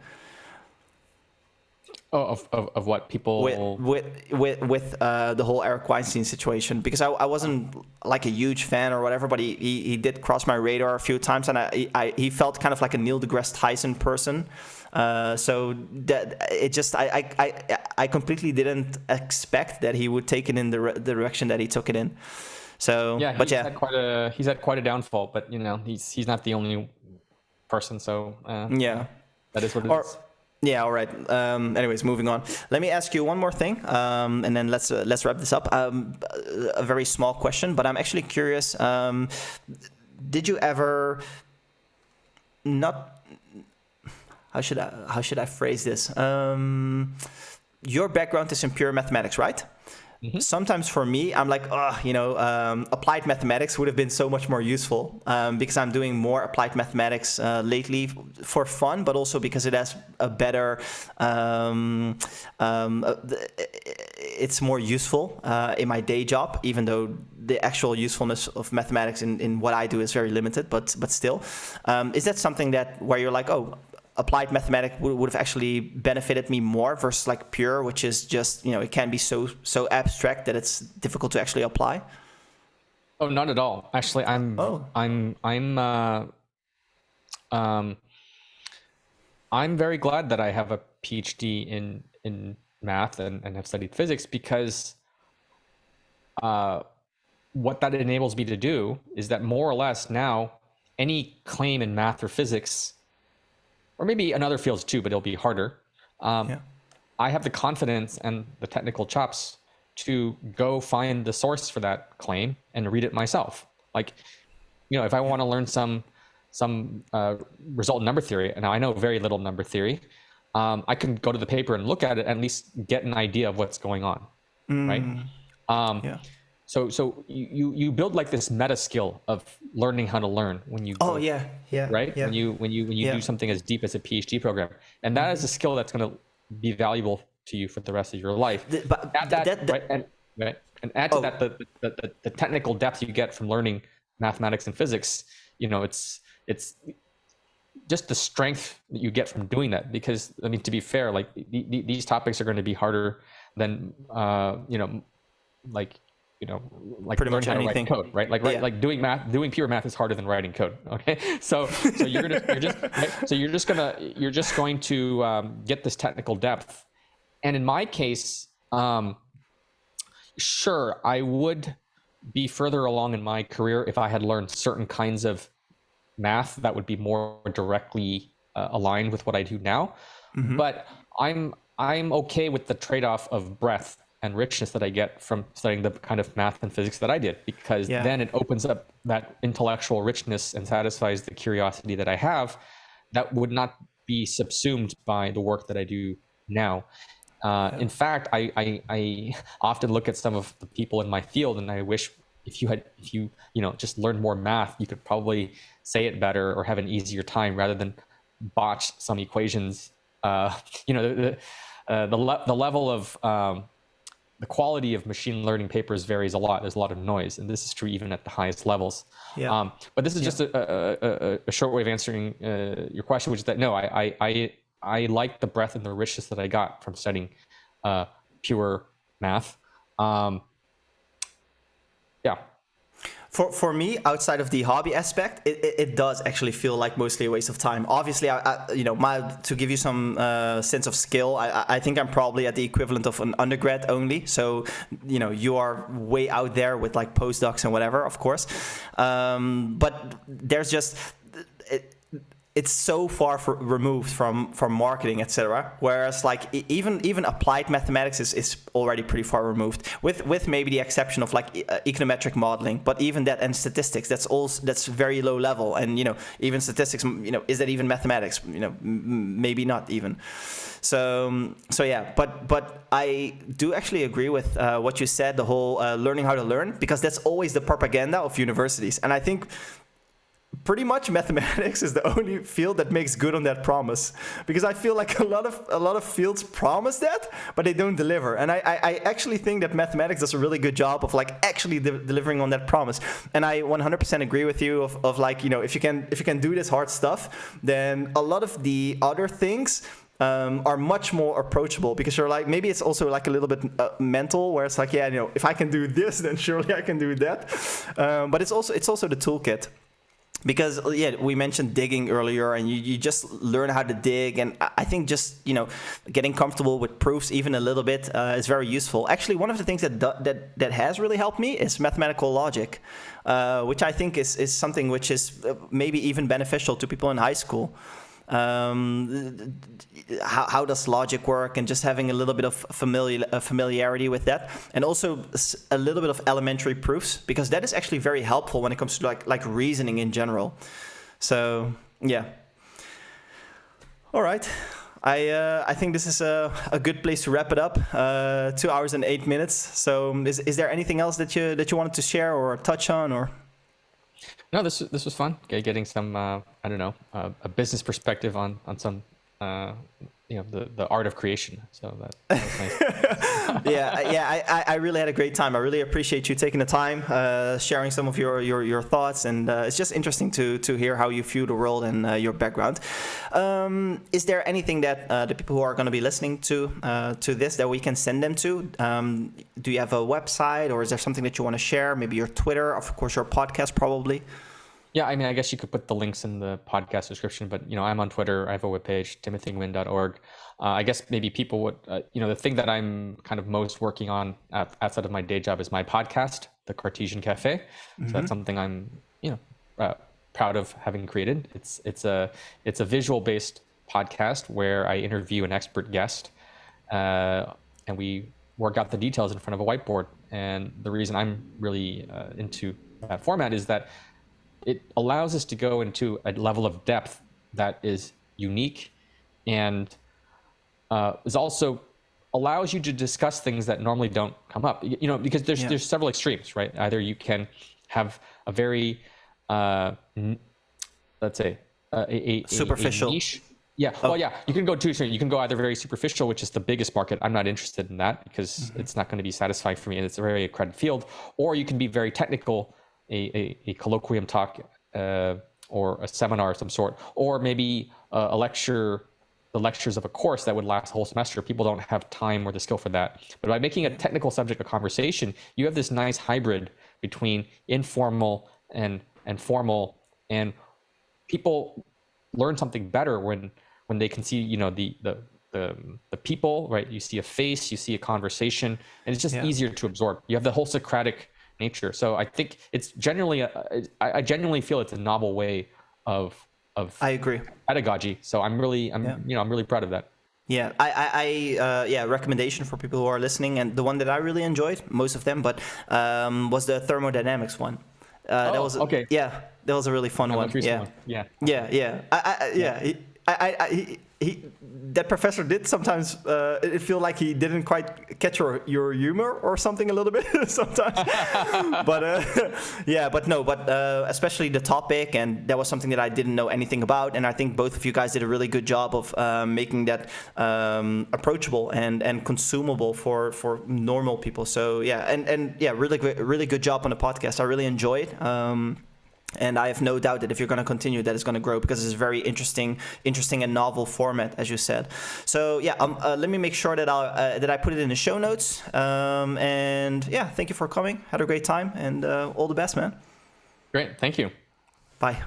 Oh, of what people with the whole Eric Weinstein situation, because I wasn't like a huge fan or whatever, but he did cross my radar a few times, and he felt kind of like a Neil deGrasse Tyson person. So that it just I completely didn't expect that he would take it in the direction that he took it in. So he's had quite a downfall, but he's not the only person. So that is what it is. Yeah, all right. Anyways, moving on. Let me ask you one more thing, and then let's wrap this up. A very small question, but I'm actually curious. Did you ever how should I phrase this? Your background is in pure mathematics, right? Mm-hmm. Sometimes for me, I'm like, applied mathematics would have been so much more useful, because I'm doing more applied mathematics lately for fun, but also because it has a better, it's more useful in my day job, even though the actual usefulness of mathematics in what I do is very limited, but still. Is that something where you're like, oh, applied mathematics would have actually benefited me more versus like pure, which is just, it can be so abstract that it's difficult to actually apply? Oh, not at all. Actually, I'm very glad that I have a PhD in math and have studied physics, because what that enables me to do is that more or less now any claim in math or physics, or maybe in other fields too, but it'll be harder. I have the confidence and the technical chops to go find the source for that claim and read it myself. Like, if I want to learn some result in number theory, and I know very little number theory, I can go to the paper and look at it and at least get an idea of what's going on, right? Yeah. So you build like this meta skill of learning how to learn when you go, Yeah. right? Yeah. When you do something as deep as a PhD program, and that is a skill that's going to be valuable to you for the rest of your life. But Add that, right, and add to that the technical depth you get from learning mathematics and physics. It's just the strength that you get from doing that. Because I mean, to be fair, like these topics are going to be harder than like pretty learn much how to anything. write code, right? Like doing pure math is harder than writing code. Okay, so you're just going to get this technical depth. And in my case, sure, I would be further along in my career if I had learned certain kinds of math that would be more directly aligned with what I do now. But I'm okay with the trade-off of breadth and richness that I get from studying the kind of math and physics that I did, because then it opens up that intellectual richness and satisfies the curiosity that I have that would not be subsumed by the work that I do now. In fact, I often look at some of the people in my field and I wish if you just learned more math, you could probably say it better or have an easier time rather than botch some equations. The level of the quality of machine learning papers varies a lot. There's a lot of noise, and this is true even at the highest levels. But this is just a short way of answering your question, which is that no, I like the breadth and the richness that I got from studying pure math. For me, outside of the hobby aspect, it does actually feel like mostly a waste of time. Obviously, to give you some sense of skill, I think I'm probably at the equivalent of an undergrad only. So, you are way out there with like postdocs and whatever, of course. But there's just it's so far removed from marketing, etc. Whereas like even applied mathematics is already pretty far removed, with maybe the exception of like econometric modeling. But even that and statistics, that's very low level. And even statistics, is that even mathematics? Maybe not even. So yeah, but I do actually agree with what you said, the whole learning how to learn, because that's always the propaganda of universities. And I think pretty much mathematics is the only field that makes good on that promise, because I feel like a lot of fields promise that, but they don't deliver. And I actually think that mathematics does a really good job of like actually delivering on that promise. And I 100% agree with you of like, if you can do this hard stuff, then a lot of the other things are much more approachable, because you're like, maybe it's also like a little bit mental, where it's like, if I can do this, then surely I can do that. But it's also the toolkit. Because we mentioned digging earlier, and you just learn how to dig, and I think just getting comfortable with proofs even a little bit is very useful. Actually, one of the things that has really helped me is mathematical logic, which I think is something which is maybe even beneficial to people in high school. How does logic work, and just having a little bit of familiarity with that, and also a little bit of elementary proofs, because that is actually very helpful when it comes to like reasoning in general. So yeah. All right. I think this is a good place to wrap it up. 2 hours and 8 minutes. So is there anything else that you wanted to share or touch on, or? No, this was fun. Getting some a business perspective on some the art of creation. So that was nice. I really had a great time. I really appreciate you taking the time, sharing some of your thoughts, and it's just interesting to hear how you view the world and your background. Is there anything that the people who are going to be listening to this that we can send them to? Do you have a website, or is there something that you want to share? Maybe your Twitter, of course, your podcast, probably. Yeah, I mean, I guess you could put the links in the podcast description, but I'm on Twitter. I have a webpage, timothynguyen.org. I guess maybe people would, the thing that I'm kind of most working on outside of my day job is my podcast, The Cartesian Cafe. So that's something I'm, proud of having created. It's a visual-based podcast where I interview an expert guest, and we work out the details in front of a whiteboard. And the reason I'm really into that format is that it allows us to go into a level of depth that is unique and is also allows you to discuss things that normally don't come up. Because there's several extremes, right? Either you can have a very let's say superficial. A niche. Yeah. Oh. Well, yeah. You can go too extreme. You can go either very superficial, which is the biggest market. I'm not interested in that because it's not going to be satisfying for me, and it's a very accredited field. Or you can be very technical, a colloquium talk or a seminar of some sort, or maybe a lecture. The lectures of a course that would last a whole semester. People don't have time or the skill for that. But by making a technical subject a conversation, you have this nice hybrid between informal and formal, and people learn something better when they can see the people, right? You see a face, you see a conversation, and it's just easier to absorb. You have the whole Socratic nature. So I think it's generally I genuinely feel it's a novel way of I agree. pedagogy. So I'm really proud of that. Yeah, I recommendation for people who are listening, and the one that I really enjoyed, most of them, but was the thermodynamics one. That was okay. Yeah, that was a really fun one. Yeah. That professor did sometimes. It feel like he didn't quite catch your humor or something a little bit sometimes. But especially the topic, and that was something that I didn't know anything about. And I think both of you guys did a really good job of making that approachable and consumable for normal people. So really good job on the podcast. I really enjoyed. And I have no doubt that if you're going to continue, that it's going to grow because it's a very interesting and novel format, as you said. So let me make sure that I put it in the show notes. Thank you for coming. Had a great time, and all the best, man. Great, thank you. Bye.